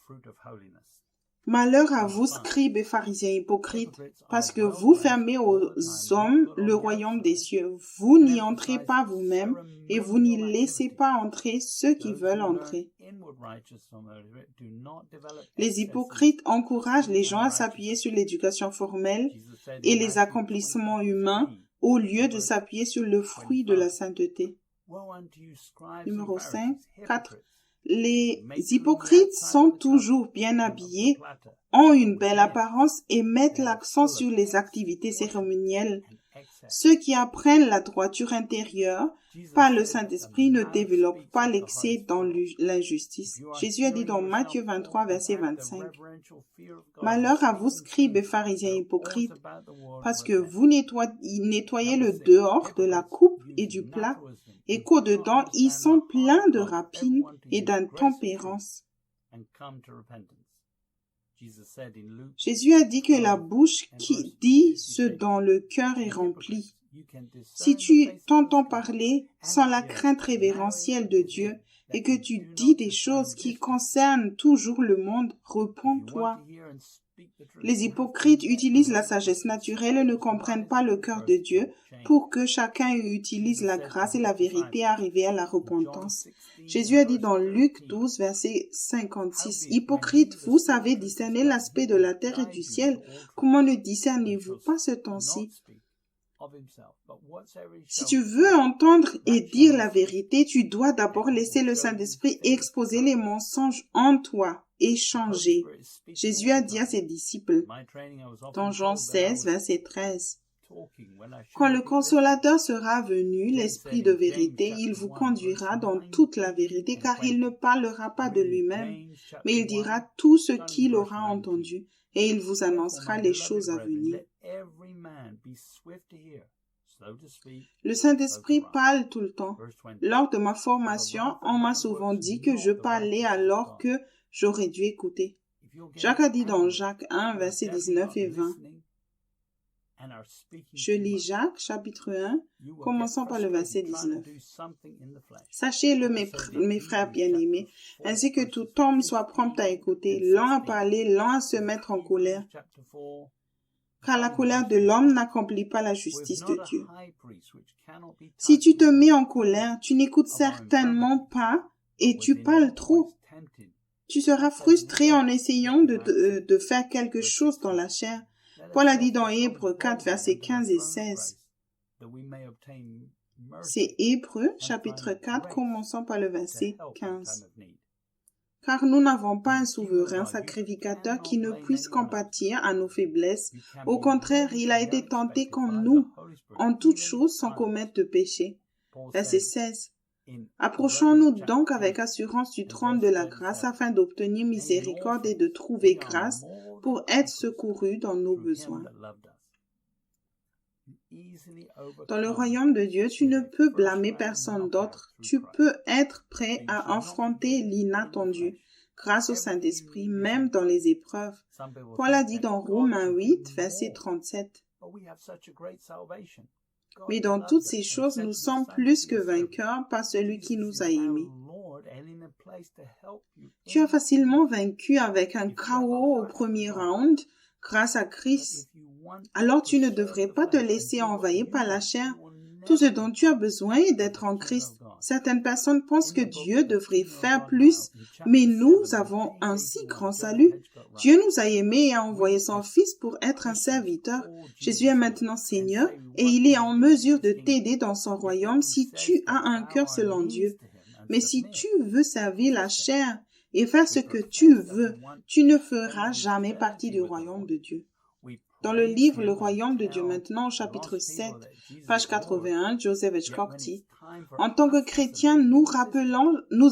« Malheur à vous, scribes et pharisiens hypocrites, parce que vous fermez aux hommes le royaume des cieux. Vous n'y entrez pas vous-même et vous n'y laissez pas entrer ceux qui veulent entrer. Les hypocrites encouragent les gens à s'appuyer sur l'éducation formelle et les accomplissements humains au lieu de s'appuyer sur le fruit de la sainteté. Numéro 4. Les hypocrites sont toujours bien habillés, ont une belle apparence et mettent l'accent sur les activités cérémonielles. Ceux qui apprennent la droiture intérieure par le Saint-Esprit ne développent pas l'excès dans l'injustice. Jésus a dit dans Matthieu 23, verset 25, « Malheur à vous, scribes et pharisiens hypocrites, parce que vous nettoyez le dehors de la coupe et du plat, et qu'au-dedans, ils sont pleins de rapines et d'intempérance. » Jésus a dit que la bouche qui dit ce dont le cœur est rempli. Si tu t'entends parler sans la crainte révérentielle de Dieu et que tu dis des choses qui concernent toujours le monde, repens-toi. Les hypocrites utilisent la sagesse naturelle et ne comprennent pas le cœur de Dieu pour que chacun utilise la grâce et la vérité arrivée à la repentance. Jésus a dit dans Luc 12, verset 56, « Hypocrites, vous savez discerner l'aspect de la terre et du ciel. Comment ne discernez-vous pas ce temps-ci? » Si tu veux entendre et dire la vérité, tu dois d'abord laisser le Saint-Esprit exposer les mensonges en toi et changer. Jésus a dit à ses disciples, dans Jean 16, verset 13, « Quand le Consolateur sera venu, l'Esprit de vérité, il vous conduira dans toute la vérité, car il ne parlera pas de lui-même, mais il dira tout ce qu'il aura entendu, et il vous annoncera les choses à venir. » Le Saint-Esprit parle tout le temps. Lors de ma formation, on m'a souvent dit que je parlais alors que j'aurais dû écouter. Jacques a dit dans Jacques 1, versets 19 et 20. Je lis Jacques, chapitre 1, commençant par le verset 19. Sachez-le, mes frères bien-aimés, ainsi que tout homme soit prompt à écouter, lent à parler, lent à se mettre en colère. Car la colère de l'homme n'accomplit pas la justice de Dieu. Si tu te mets en colère, tu n'écoutes certainement pas et tu parles trop. Tu seras frustré en essayant de faire quelque chose dans la chair. Paul a dit dans Hébreux 4, versets 15 et 16. C'est Hébreux, chapitre 4, commençant par le verset 15. Car nous n'avons pas un souverain sacrificateur qui ne puisse compatir à nos faiblesses. Au contraire, il a été tenté comme nous, en toutes choses sans commettre de péché. Verset 16. Approchons-nous donc avec assurance du trône de la grâce afin d'obtenir miséricorde et de trouver grâce pour être secourus dans nos besoins. Dans le royaume de Dieu, tu ne peux blâmer personne d'autre. Tu peux être prêt à affronter l'inattendu grâce au Saint-Esprit, même dans les épreuves. Paul a dit dans Romains 8, verset 37. Mais dans toutes ces choses, nous sommes plus que vainqueurs par celui qui nous a aimés. Tu as facilement vaincu avec un KO au premier round grâce à Christ. Alors tu ne devrais pas te laisser envahir par la chair. Tout ce dont tu as besoin est d'être en Christ. Certaines personnes pensent que Dieu devrait faire plus, mais nous avons un si grand salut. Dieu nous a aimés et a envoyé son Fils pour être un serviteur. Jésus est maintenant Seigneur et il est en mesure de t'aider dans son royaume si tu as un cœur selon Dieu. Mais si tu veux servir la chair et faire ce que tu veux, tu ne feras jamais partie du royaume de Dieu. Dans le livre Le Royaume de Dieu maintenant, au chapitre 7, page 81, Joseph Hitchcock dit, « En tant que chrétiens, nous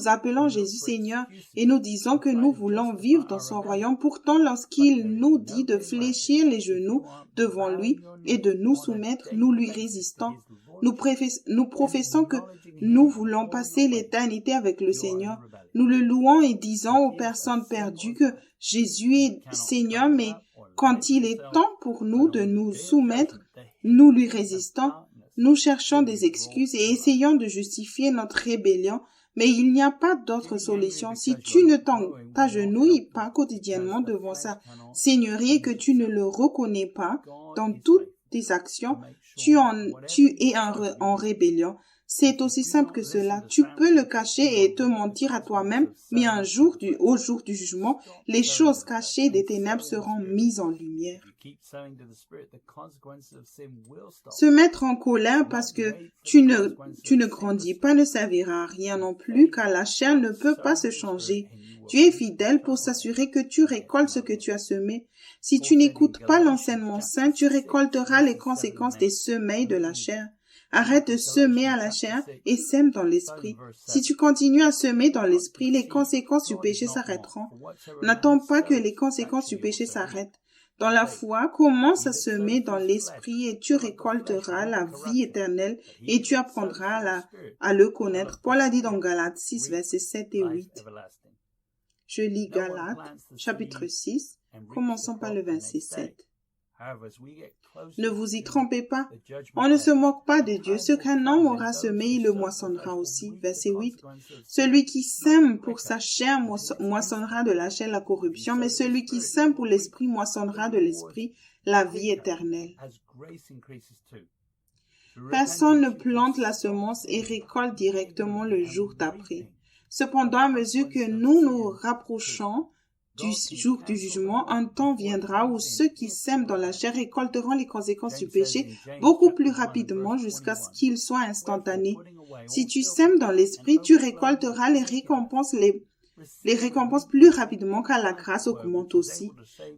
appelons Jésus Seigneur et nous disons que nous voulons vivre dans son royaume. Pourtant, lorsqu'il nous dit de fléchir les genoux devant lui et de nous soumettre, nous lui résistons. Nous professons que nous voulons passer l'éternité avec le Seigneur. Nous le louons et disons aux personnes perdues que Jésus est Seigneur, mais quand il est temps pour nous de nous soumettre, nous lui résistons. Nous cherchons des excuses et essayons de justifier notre rébellion, Mais il n'y a pas d'autre solution. Si tu ne t'agenouilles pas quotidiennement devant sa Seigneurie et que tu ne le reconnais pas dans toutes tes actions, tu es en rébellion. C'est aussi simple que cela. Tu peux le cacher et te mentir à toi-même, mais au jour du jugement, les choses cachées des ténèbres seront mises en lumière. Se mettre en colère parce que tu ne grandis pas ne servira à rien non plus, car la chair ne peut pas se changer. Dieu est fidèle pour s'assurer que tu récoltes ce que tu as semé. Si tu n'écoutes pas l'enseignement saint, tu récolteras les conséquences des semelles de la chair. Arrête de semer à la chair et sème dans l'esprit. Si tu continues à semer dans l'esprit, les conséquences du péché s'arrêteront. N'attends pas que les conséquences du péché s'arrêtent. Dans la foi, commence à semer dans l'esprit et tu récolteras la vie éternelle et tu apprendras à le connaître. Paul a dit dans Galates 6, versets 7 et 8. Je lis Galates, chapitre 6, commençons par le verset 7. Ne vous y trompez pas. On ne se moque pas de Dieu. Ce qu'un homme aura semé, il le moissonnera aussi. Verset 8. Celui qui sème pour sa chair moissonnera de la chair la corruption, mais celui qui sème pour l'esprit moissonnera de l'esprit la vie éternelle. Personne ne plante la semence et récolte directement le jour d'après. Cependant, à mesure que nous nous rapprochons du jour du jugement, un temps viendra où ceux qui sèment dans la chair récolteront les conséquences du péché beaucoup plus rapidement jusqu'à ce qu'ils soient instantanés. Si tu sèmes dans l'esprit, tu récolteras les récompenses plus rapidement car la grâce augmente aussi.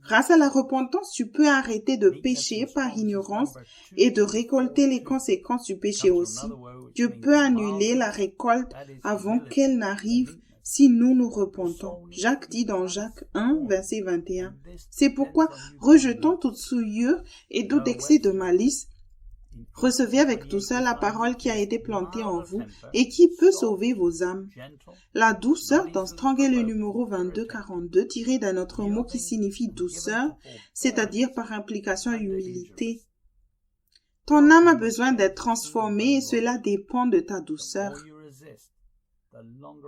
Grâce à la repentance, tu peux arrêter de pécher par ignorance et de récolter les conséquences du péché aussi. Dieu peut annuler la récolte avant qu'elle n'arrive si nous nous repentons. Jacques dit dans Jacques 1, verset 21. C'est pourquoi, rejetant toute souillure et tout excès de malice, recevez avec douceur la parole qui a été plantée en vous et qui peut sauver vos âmes. La douceur dans Strong est le numéro 2242 tiré d'un autre mot qui signifie douceur, c'est-à-dire par implication humilité. Ton âme a besoin d'être transformée et cela dépend de ta douceur.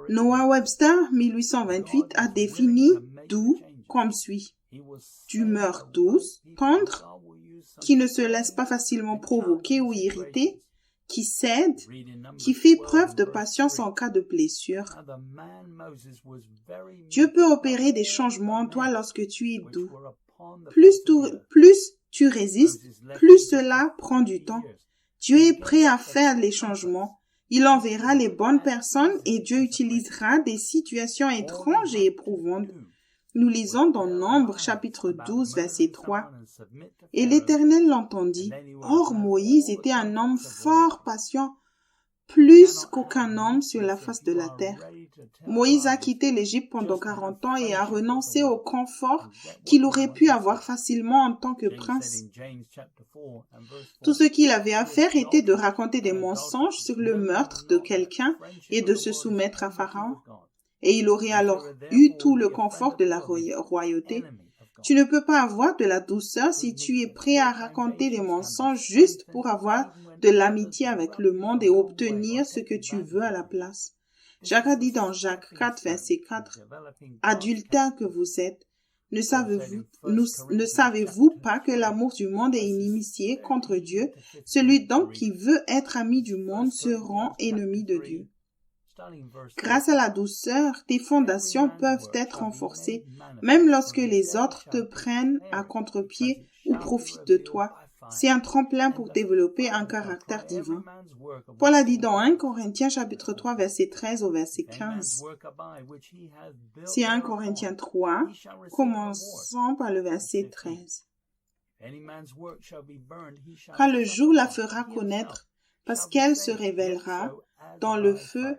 Noah Webster, 1828, a défini doux comme suit. D'humeur douce, tendre, qui ne se laisse pas facilement provoquer ou irriter, qui cède, qui fait preuve de patience en cas de blessure. Dieu peut opérer des changements en toi lorsque tu es doux. Plus tu résistes, plus cela prend du temps. Dieu est prêt à faire les changements. Il enverra les bonnes personnes et Dieu utilisera des situations étranges et éprouvantes. Nous lisons dans Nombre, chapitre 12, verset 3. Et l'Éternel l'entendit. Or, Moïse était un homme fort patient, plus qu'aucun homme sur la face de la terre. Moïse a quitté l'Égypte pendant 40 ans et a renoncé au confort qu'il aurait pu avoir facilement en tant que prince. Tout ce qu'il avait à faire était de raconter des mensonges sur le meurtre de quelqu'un et de se soumettre à Pharaon. Et il aurait alors eu tout le confort de la royauté. Tu ne peux pas avoir de la douceur si tu es prêt à raconter des mensonges juste pour avoir de l'amitié avec le monde et obtenir ce que tu veux à la place. Jacques a dit dans Jacques 4, verset 4, « Adultères que vous êtes, ne savez-vous pas que l'amour du monde est inimitié contre Dieu? Celui donc qui veut être ami du monde se rend ennemi de Dieu. » Grâce à la douceur, tes fondations peuvent être renforcées, même lorsque les autres te prennent à contre-pied ou profitent de toi. C'est un tremplin pour développer un caractère divin. Paul a dit dans 1 Corinthiens chapitre 3 verset 13 au verset 15. C'est 1 Corinthiens 3, commençons par le verset 13. Car le jour la fera connaître, parce qu'elle se révélera dans le feu,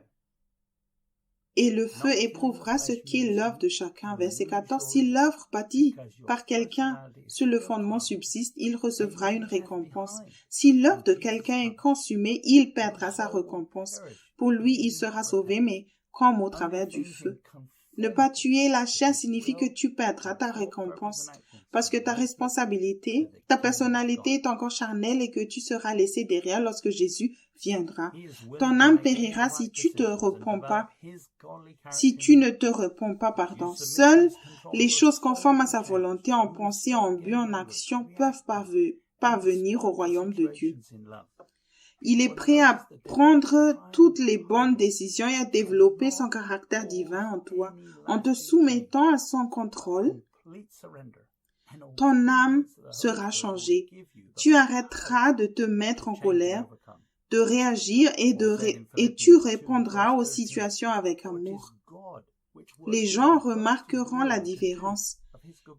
et le feu éprouvera ce qu'est l'œuvre de chacun. Verset 14. Si l'œuvre bâtie par quelqu'un sur le fondement subsiste, il recevra une récompense. Si l'œuvre de quelqu'un est consumée, il perdra sa récompense. Pour lui, il sera sauvé, mais comme au travers du feu. Ne pas tuer la chair signifie que tu perdras ta récompense parce que ta responsabilité, ta personnalité est encore charnelle et que tu seras laissé derrière lorsque Jésus viendra. Ton âme périra si tu ne te repens pas, pardon. Seules les choses conformes à sa volonté, en pensée, en but, en action, peuvent parvenir au royaume de Dieu. Il est prêt à prendre toutes les bonnes décisions et à développer son caractère divin en toi, en te soumettant à son contrôle. Ton âme sera changée. Tu arrêteras de te mettre en colère, de réagir et tu répondras aux situations avec amour. Les gens remarqueront la différence.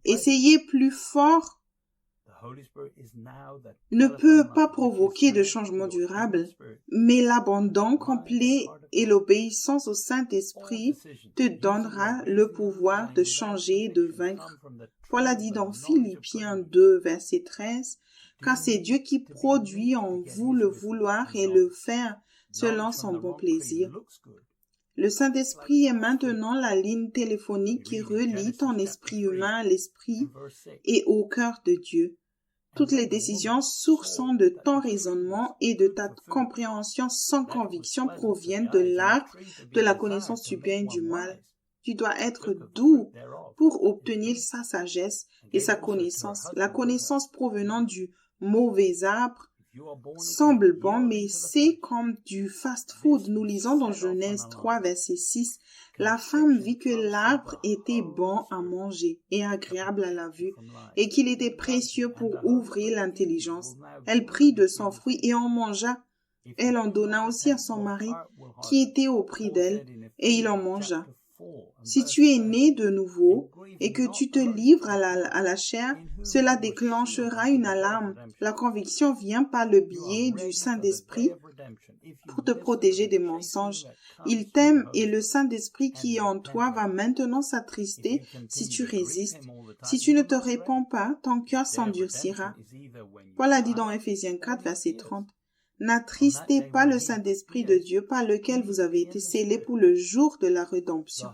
Essayer plus fort ne peut pas provoquer de changement durable, mais l'abandon complet et l'obéissance au Saint-Esprit te donnera le pouvoir de changer et de vaincre. Paul a dit dans Philippiens 2, verset 13, « Car c'est Dieu qui produit en vous le vouloir et le faire selon son bon plaisir. » Le Saint-Esprit est maintenant la ligne téléphonique qui relie ton esprit humain à l'esprit et au cœur de Dieu. Toutes les décisions sourçant de ton raisonnement et de ta compréhension sans conviction proviennent de l'arbre de la connaissance du bien et du mal. Tu dois être doux pour obtenir sa sagesse et sa connaissance. La connaissance provenant du mauvais arbre semble bon, mais c'est comme du fast-food. Nous lisons dans Genèse 3, verset 6. La femme vit que l'arbre était bon à manger et agréable à la vue, et qu'il était précieux pour ouvrir l'intelligence. Elle prit de son fruit et en mangea. Elle en donna aussi à son mari, qui était auprès d'elle, et il en mangea. Si tu es né de nouveau et que tu te livres à la chair, cela déclenchera une alarme. La conviction vient par le biais du Saint-Esprit pour te protéger des mensonges. Il t'aime et le Saint-Esprit qui est en toi va maintenant s'attrister si tu résistes. Si tu ne te réponds pas, ton cœur s'endurcira. Paul a dit dans Éphésiens 4, verset 30. N'attristez pas le Saint-Esprit de Dieu par lequel vous avez été scellés pour le jour de la rédemption.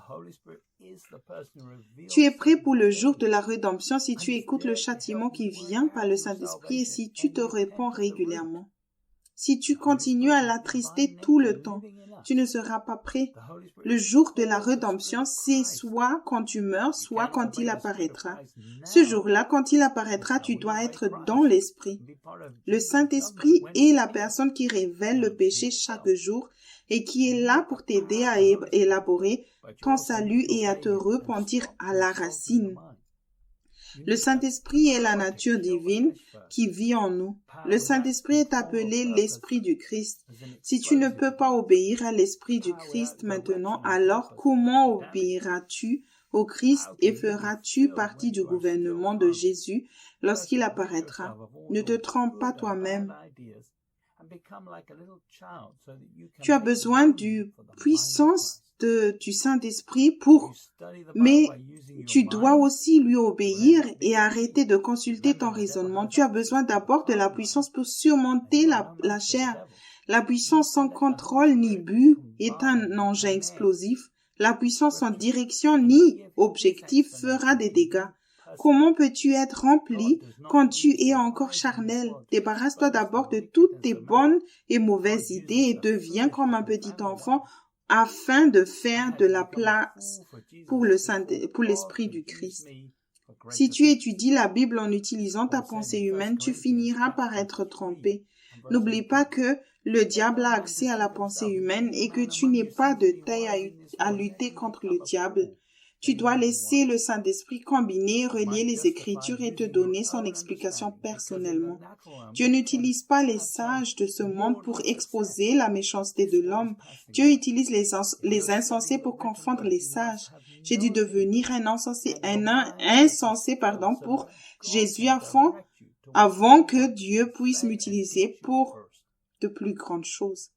Tu es prêt pour le jour de la rédemption si tu écoutes le châtiment qui vient par le Saint-Esprit et si tu te réponds régulièrement. Si tu continues à l'attrister tout le temps, tu ne seras pas prêt. Le jour de la rédemption, c'est soit quand tu meurs, soit quand il apparaîtra. Ce jour-là, quand il apparaîtra, tu dois être dans l'Esprit. Le Saint-Esprit est la personne qui révèle le péché chaque jour et qui est là pour t'aider à élaborer ton salut et à te repentir à la racine. Le Saint-Esprit est la nature divine qui vit en nous. Le Saint-Esprit est appelé l'Esprit du Christ. Si tu ne peux pas obéir à l'Esprit du Christ maintenant, alors comment obéiras-tu au Christ et feras-tu partie du gouvernement de Jésus lorsqu'il apparaîtra? Ne te trompe pas toi-même. Tu as besoin du puissance du Saint-Esprit mais tu dois aussi lui obéir et arrêter de consulter ton raisonnement. Tu as besoin d'abord de la puissance pour surmonter la chair. La puissance sans contrôle ni but est un engin explosif. La puissance sans direction ni objectif fera des dégâts. Comment peux-tu être rempli quand tu es encore charnel? Débarrasse-toi d'abord de toutes tes bonnes et mauvaises idées et deviens comme un petit enfant afin de faire de la place pour l'Esprit du Christ. Si tu étudies la Bible en utilisant ta pensée humaine, tu finiras par être trompé. N'oublie pas que le diable a accès à la pensée humaine et que tu n'es pas de taille à lutter contre le diable. Tu dois laisser le Saint-Esprit combiner, relier les Écritures et te donner son explication personnellement. Dieu n'utilise pas les sages de ce monde pour exposer la méchanceté de l'homme. Dieu utilise les insensés pour confondre les sages. J'ai dû devenir un insensé pour Jésus avant que Dieu puisse m'utiliser pour de plus grandes choses.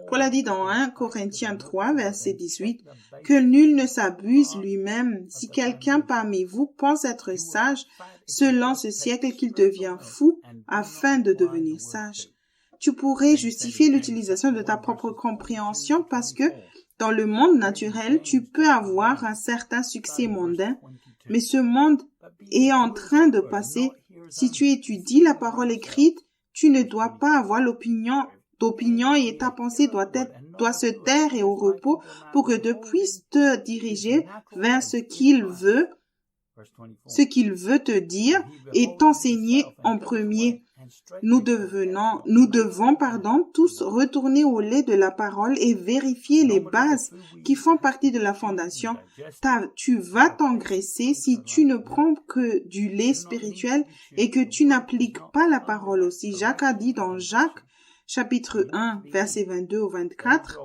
Paul a dit dans 1 Corinthiens 3, verset 18, « Que nul ne s'abuse lui-même. Si quelqu'un parmi vous pense être sage, selon ce siècle qu'il devient fou afin de devenir sage. » Tu pourrais justifier l'utilisation de ta propre compréhension parce que Dans le monde naturel, tu peux avoir un certain succès mondain, mais ce monde est en train de passer. Si tu étudies la parole écrite, tu ne dois pas avoir d'opinion et ta pensée doit se taire et au repos pour que Dieu puisse te diriger vers ce qu'il veut te dire et t'enseigner en premier. Nous devons tous retourner au lait de la parole et vérifier les bases qui font partie de la fondation. Tu vas t'engraisser si tu ne prends que du lait spirituel et que tu n'appliques pas la parole aussi. Jacques a dit dans Jacques, chapitre 1, versets 22 au 24,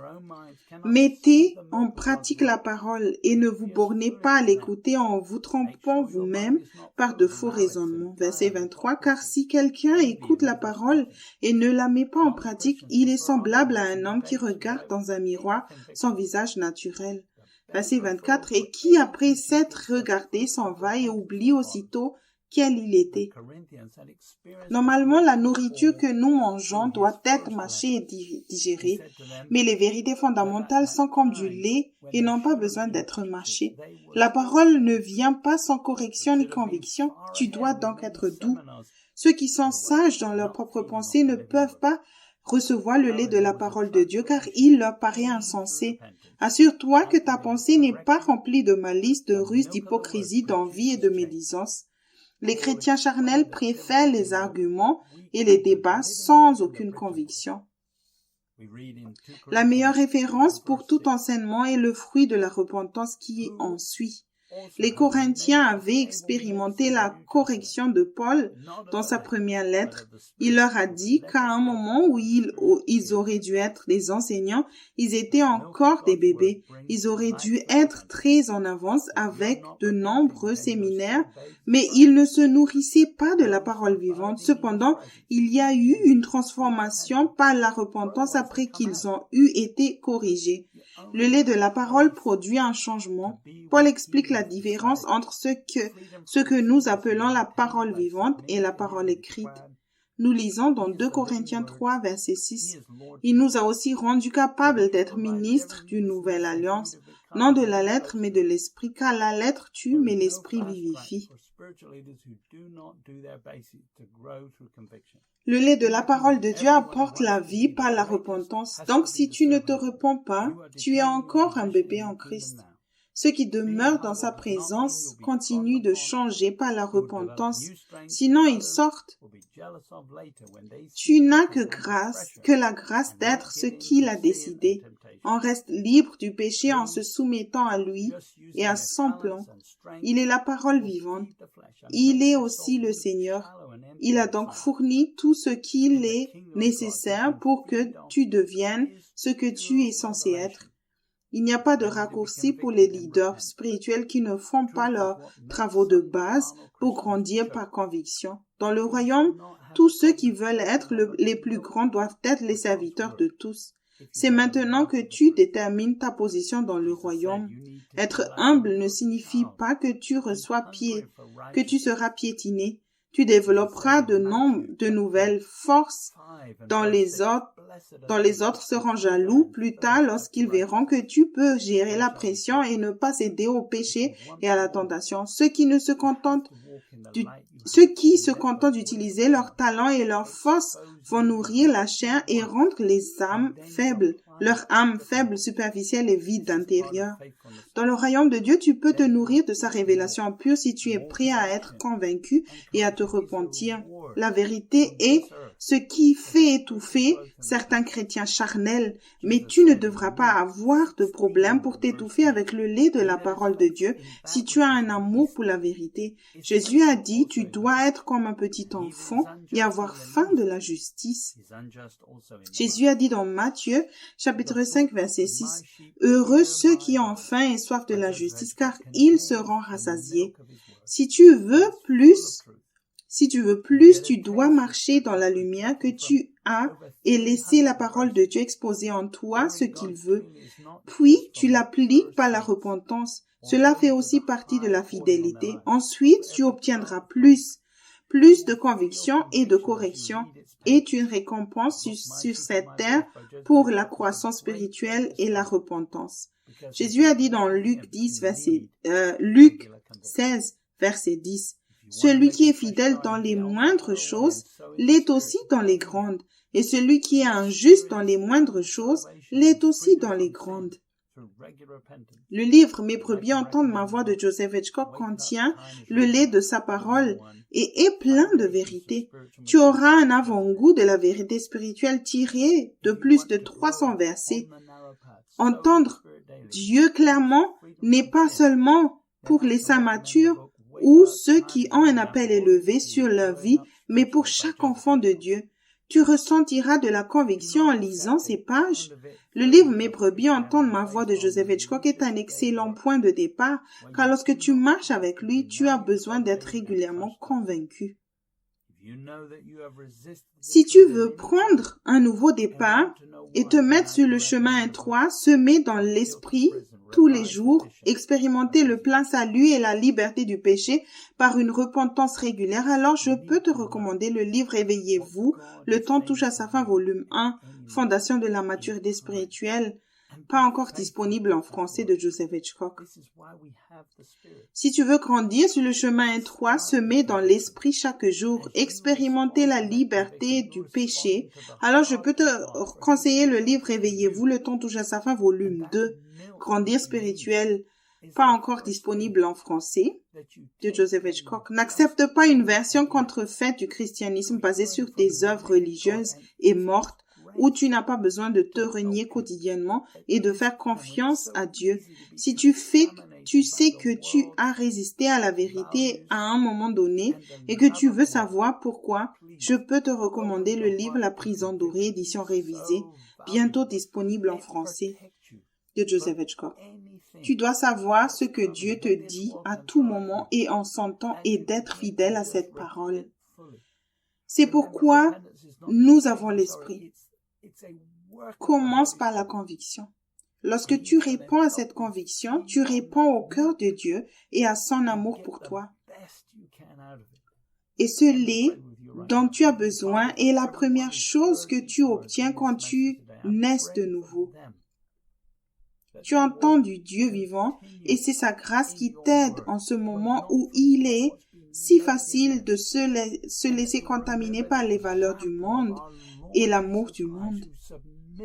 « Mettez en pratique la parole et ne vous bornez pas à l'écouter en vous trompant vous-même par de faux raisonnements. » Verset 23, « Car si quelqu'un écoute la parole et ne la met pas en pratique, il est semblable à un homme qui regarde dans un miroir son visage naturel. » Verset 24, « Et qui après s'être regardé s'en va et oublie aussitôt quel il était. » Normalement, la nourriture que nous mangeons doit être mâchée et digérée, mais les vérités fondamentales sont comme du lait et n'ont pas besoin d'être mâchées. La parole ne vient pas sans correction ni conviction, tu dois donc être doux. Ceux qui sont sages dans leurs propres pensées ne peuvent pas recevoir le lait de la parole de Dieu car il leur paraît insensé. Assure-toi que ta pensée n'est pas remplie de malice, de ruse, d'hypocrisie, d'envie et de médisance. Les chrétiens charnels préfèrent les arguments et les débats sans aucune conviction. La meilleure référence pour tout enseignement est le fruit de la repentance qui en suit. Les Corinthiens avaient expérimenté la correction de Paul dans sa première lettre. Il leur a dit qu'à un moment où ils auraient dû être des enseignants, ils étaient encore des bébés. Ils auraient dû être très en avance avec de nombreux séminaires, mais ils ne se nourrissaient pas de la parole vivante. Cependant, il y a eu une transformation par la repentance après qu'ils ont été corrigés. Le lait de la parole produit un changement. Paul explique la différence entre ce que nous appelons la parole vivante et la parole écrite. Nous lisons dans 2 Corinthiens 3, verset 6. Il nous a aussi rendus capables d'être ministres d'une nouvelle alliance, non de la lettre mais de l'esprit, car la lettre tue mais l'esprit vivifie. Le lait de la parole de Dieu apporte la vie par la repentance. Donc, si tu ne te repens pas, tu es encore un bébé en Christ. Ceux qui demeurent dans sa présence continuent de changer par la repentance, sinon ils sortent. Tu n'as que la grâce d'être ce qu'il a décidé. On reste libre du péché en se soumettant à lui et à son plan. Il est la parole vivante. Il est aussi le Seigneur. Il a donc fourni tout ce qu'il est nécessaire pour que tu deviennes ce que tu es censé être. Il n'y a pas de raccourci pour les leaders spirituels qui ne font pas leurs travaux de base pour grandir par conviction. Dans le royaume, tous ceux qui veulent être les plus grands doivent être les serviteurs de tous. C'est maintenant que tu détermines ta position dans le royaume. Être humble ne signifie pas que tu seras piétiné. Tu développeras de nouvelles forces dans les autres seront jaloux plus tard lorsqu'ils verront que tu peux gérer la pression et ne pas céder au péché et à la tentation. Ceux qui se contentent d'utiliser leurs talents et leurs forces vont nourrir la chair et rendre leur âme faible, superficielle et vide d'intérieur. Dans le royaume de Dieu, tu peux te nourrir de sa révélation pure si tu es prêt à être convaincu et à te repentir. La vérité est ce qui fait étouffer certains chrétiens charnels, mais tu ne devras pas avoir de problème pour t'étouffer avec le lait de la parole de Dieu si tu as un amour pour la vérité. Jésus a dit, tu dois être comme un petit enfant et avoir faim de la justice. Jésus a dit dans Matthieu, chapitre 5, verset 6, « Heureux ceux qui ont faim et soif de la justice, car ils seront rassasiés. » Si tu veux plus, tu dois marcher dans la lumière que tu as et laisser la parole de Dieu exposer en toi ce qu'il veut. Puis, tu l'appliques par la repentance. Cela fait aussi partie de la fidélité. Ensuite, tu obtiendras plus Plus de conviction et de correction est une récompense sur cette terre pour la croissance spirituelle et la repentance. Jésus a dit dans Luc 16, verset 10, « Celui qui est fidèle dans les moindres choses l'est aussi dans les grandes, et celui qui est injuste dans les moindres choses l'est aussi dans les grandes. » Le livre « Mes brebis entendent ma voix » de Joseph Hitchcock contient le lait de sa parole et est plein de vérité. Tu auras un avant-goût de la vérité spirituelle tirée de plus de 300 versets. Entendre Dieu clairement n'est pas seulement pour les saints matures ou ceux qui ont un appel élevé sur leur vie, mais pour chaque enfant de Dieu. Tu ressentiras de la conviction en lisant ces pages. Le livre « Mes brebis entendent ma voix » de Joseph Hitchcock est un excellent point de départ, car lorsque tu marches avec lui, tu as besoin d'être régulièrement convaincu. Si tu veux prendre un nouveau départ et te mettre sur le chemin étroit, semé dans l'esprit tous les jours, expérimenter le plein salut et la liberté du péché par une repentance régulière, alors je peux te recommander le livre « Éveillez-vous, le temps touche à sa fin » volume 1, Fondation de la maturité spirituelle, pas encore disponible en français de Joseph Hitchcock. Si tu veux grandir sur le chemin étroit, semé dans l'esprit chaque jour, expérimenter la liberté du péché, alors je peux te conseiller le livre « Éveillez-vous, le temps touche à sa fin » volume 2, Grandir spirituel, pas encore disponible en français, de Joseph Hitchcock. N'accepte pas une version contrefaite du christianisme basée sur des œuvres religieuses et mortes, où tu n'as pas besoin de te renier quotidiennement et de faire confiance à Dieu. Si tu sais que tu as résisté à la vérité à un moment donné et que tu veux savoir pourquoi, je peux te recommander le livre La prison dorée, édition révisée, bientôt disponible en français, de Joseph Hitchcock. Tu dois savoir ce que Dieu te dit à tout moment et en son temps et d'être fidèle à cette parole. C'est pourquoi nous avons l'esprit. Commence par la conviction. Lorsque tu réponds à cette conviction, tu réponds au cœur de Dieu et à son amour pour toi. Et ce lait dont tu as besoin est la première chose que tu obtiens quand tu nais de nouveau. Tu entends du Dieu vivant et c'est sa grâce qui t'aide en ce moment où il est si facile de se laisser contaminer par les valeurs du monde et l'amour du monde.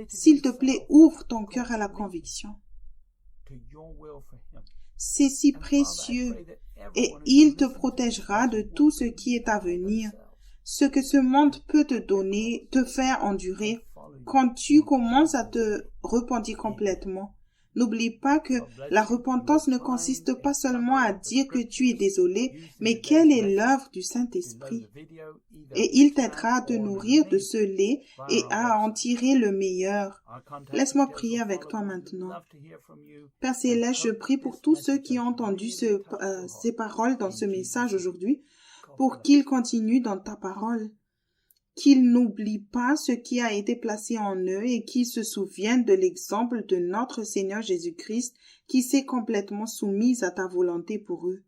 S'il te plaît, ouvre ton cœur à la conviction. C'est si précieux et il te protégera de tout ce qui est à venir. Ce que ce monde peut te donner, te faire endurer quand tu commences à te repentir complètement. N'oublie pas que la repentance ne consiste pas seulement à dire que tu es désolé, mais quelle est l'œuvre du Saint-Esprit. Et il t'aidera à te nourrir de ce lait et à en tirer le meilleur. Laisse-moi prier avec toi maintenant. Père Céleste, je prie pour tous ceux qui ont entendu ces paroles dans ce message aujourd'hui, pour qu'ils continuent dans ta parole. Qu'ils n'oublient pas ce qui a été placé en eux et qu'ils se souviennent de l'exemple de notre Seigneur Jésus-Christ qui s'est complètement soumis à ta volonté pour eux.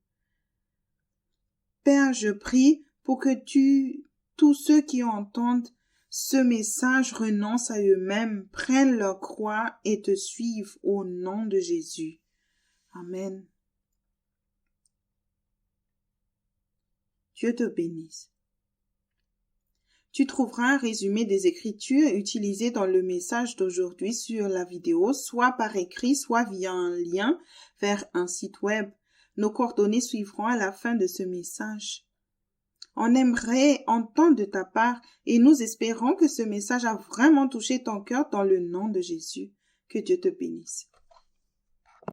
Père, je prie pour que tous ceux qui entendent ce message renoncent à eux-mêmes, prennent leur croix et te suivent au nom de Jésus. Amen. Dieu te bénisse. Tu trouveras un résumé des Écritures utilisées dans le message d'aujourd'hui sur la vidéo, soit par écrit, soit via un lien vers un site web. Nos coordonnées suivront à la fin de ce message. On aimerait entendre de ta part et nous espérons que ce message a vraiment touché ton cœur dans le nom de Jésus. Que Dieu te bénisse.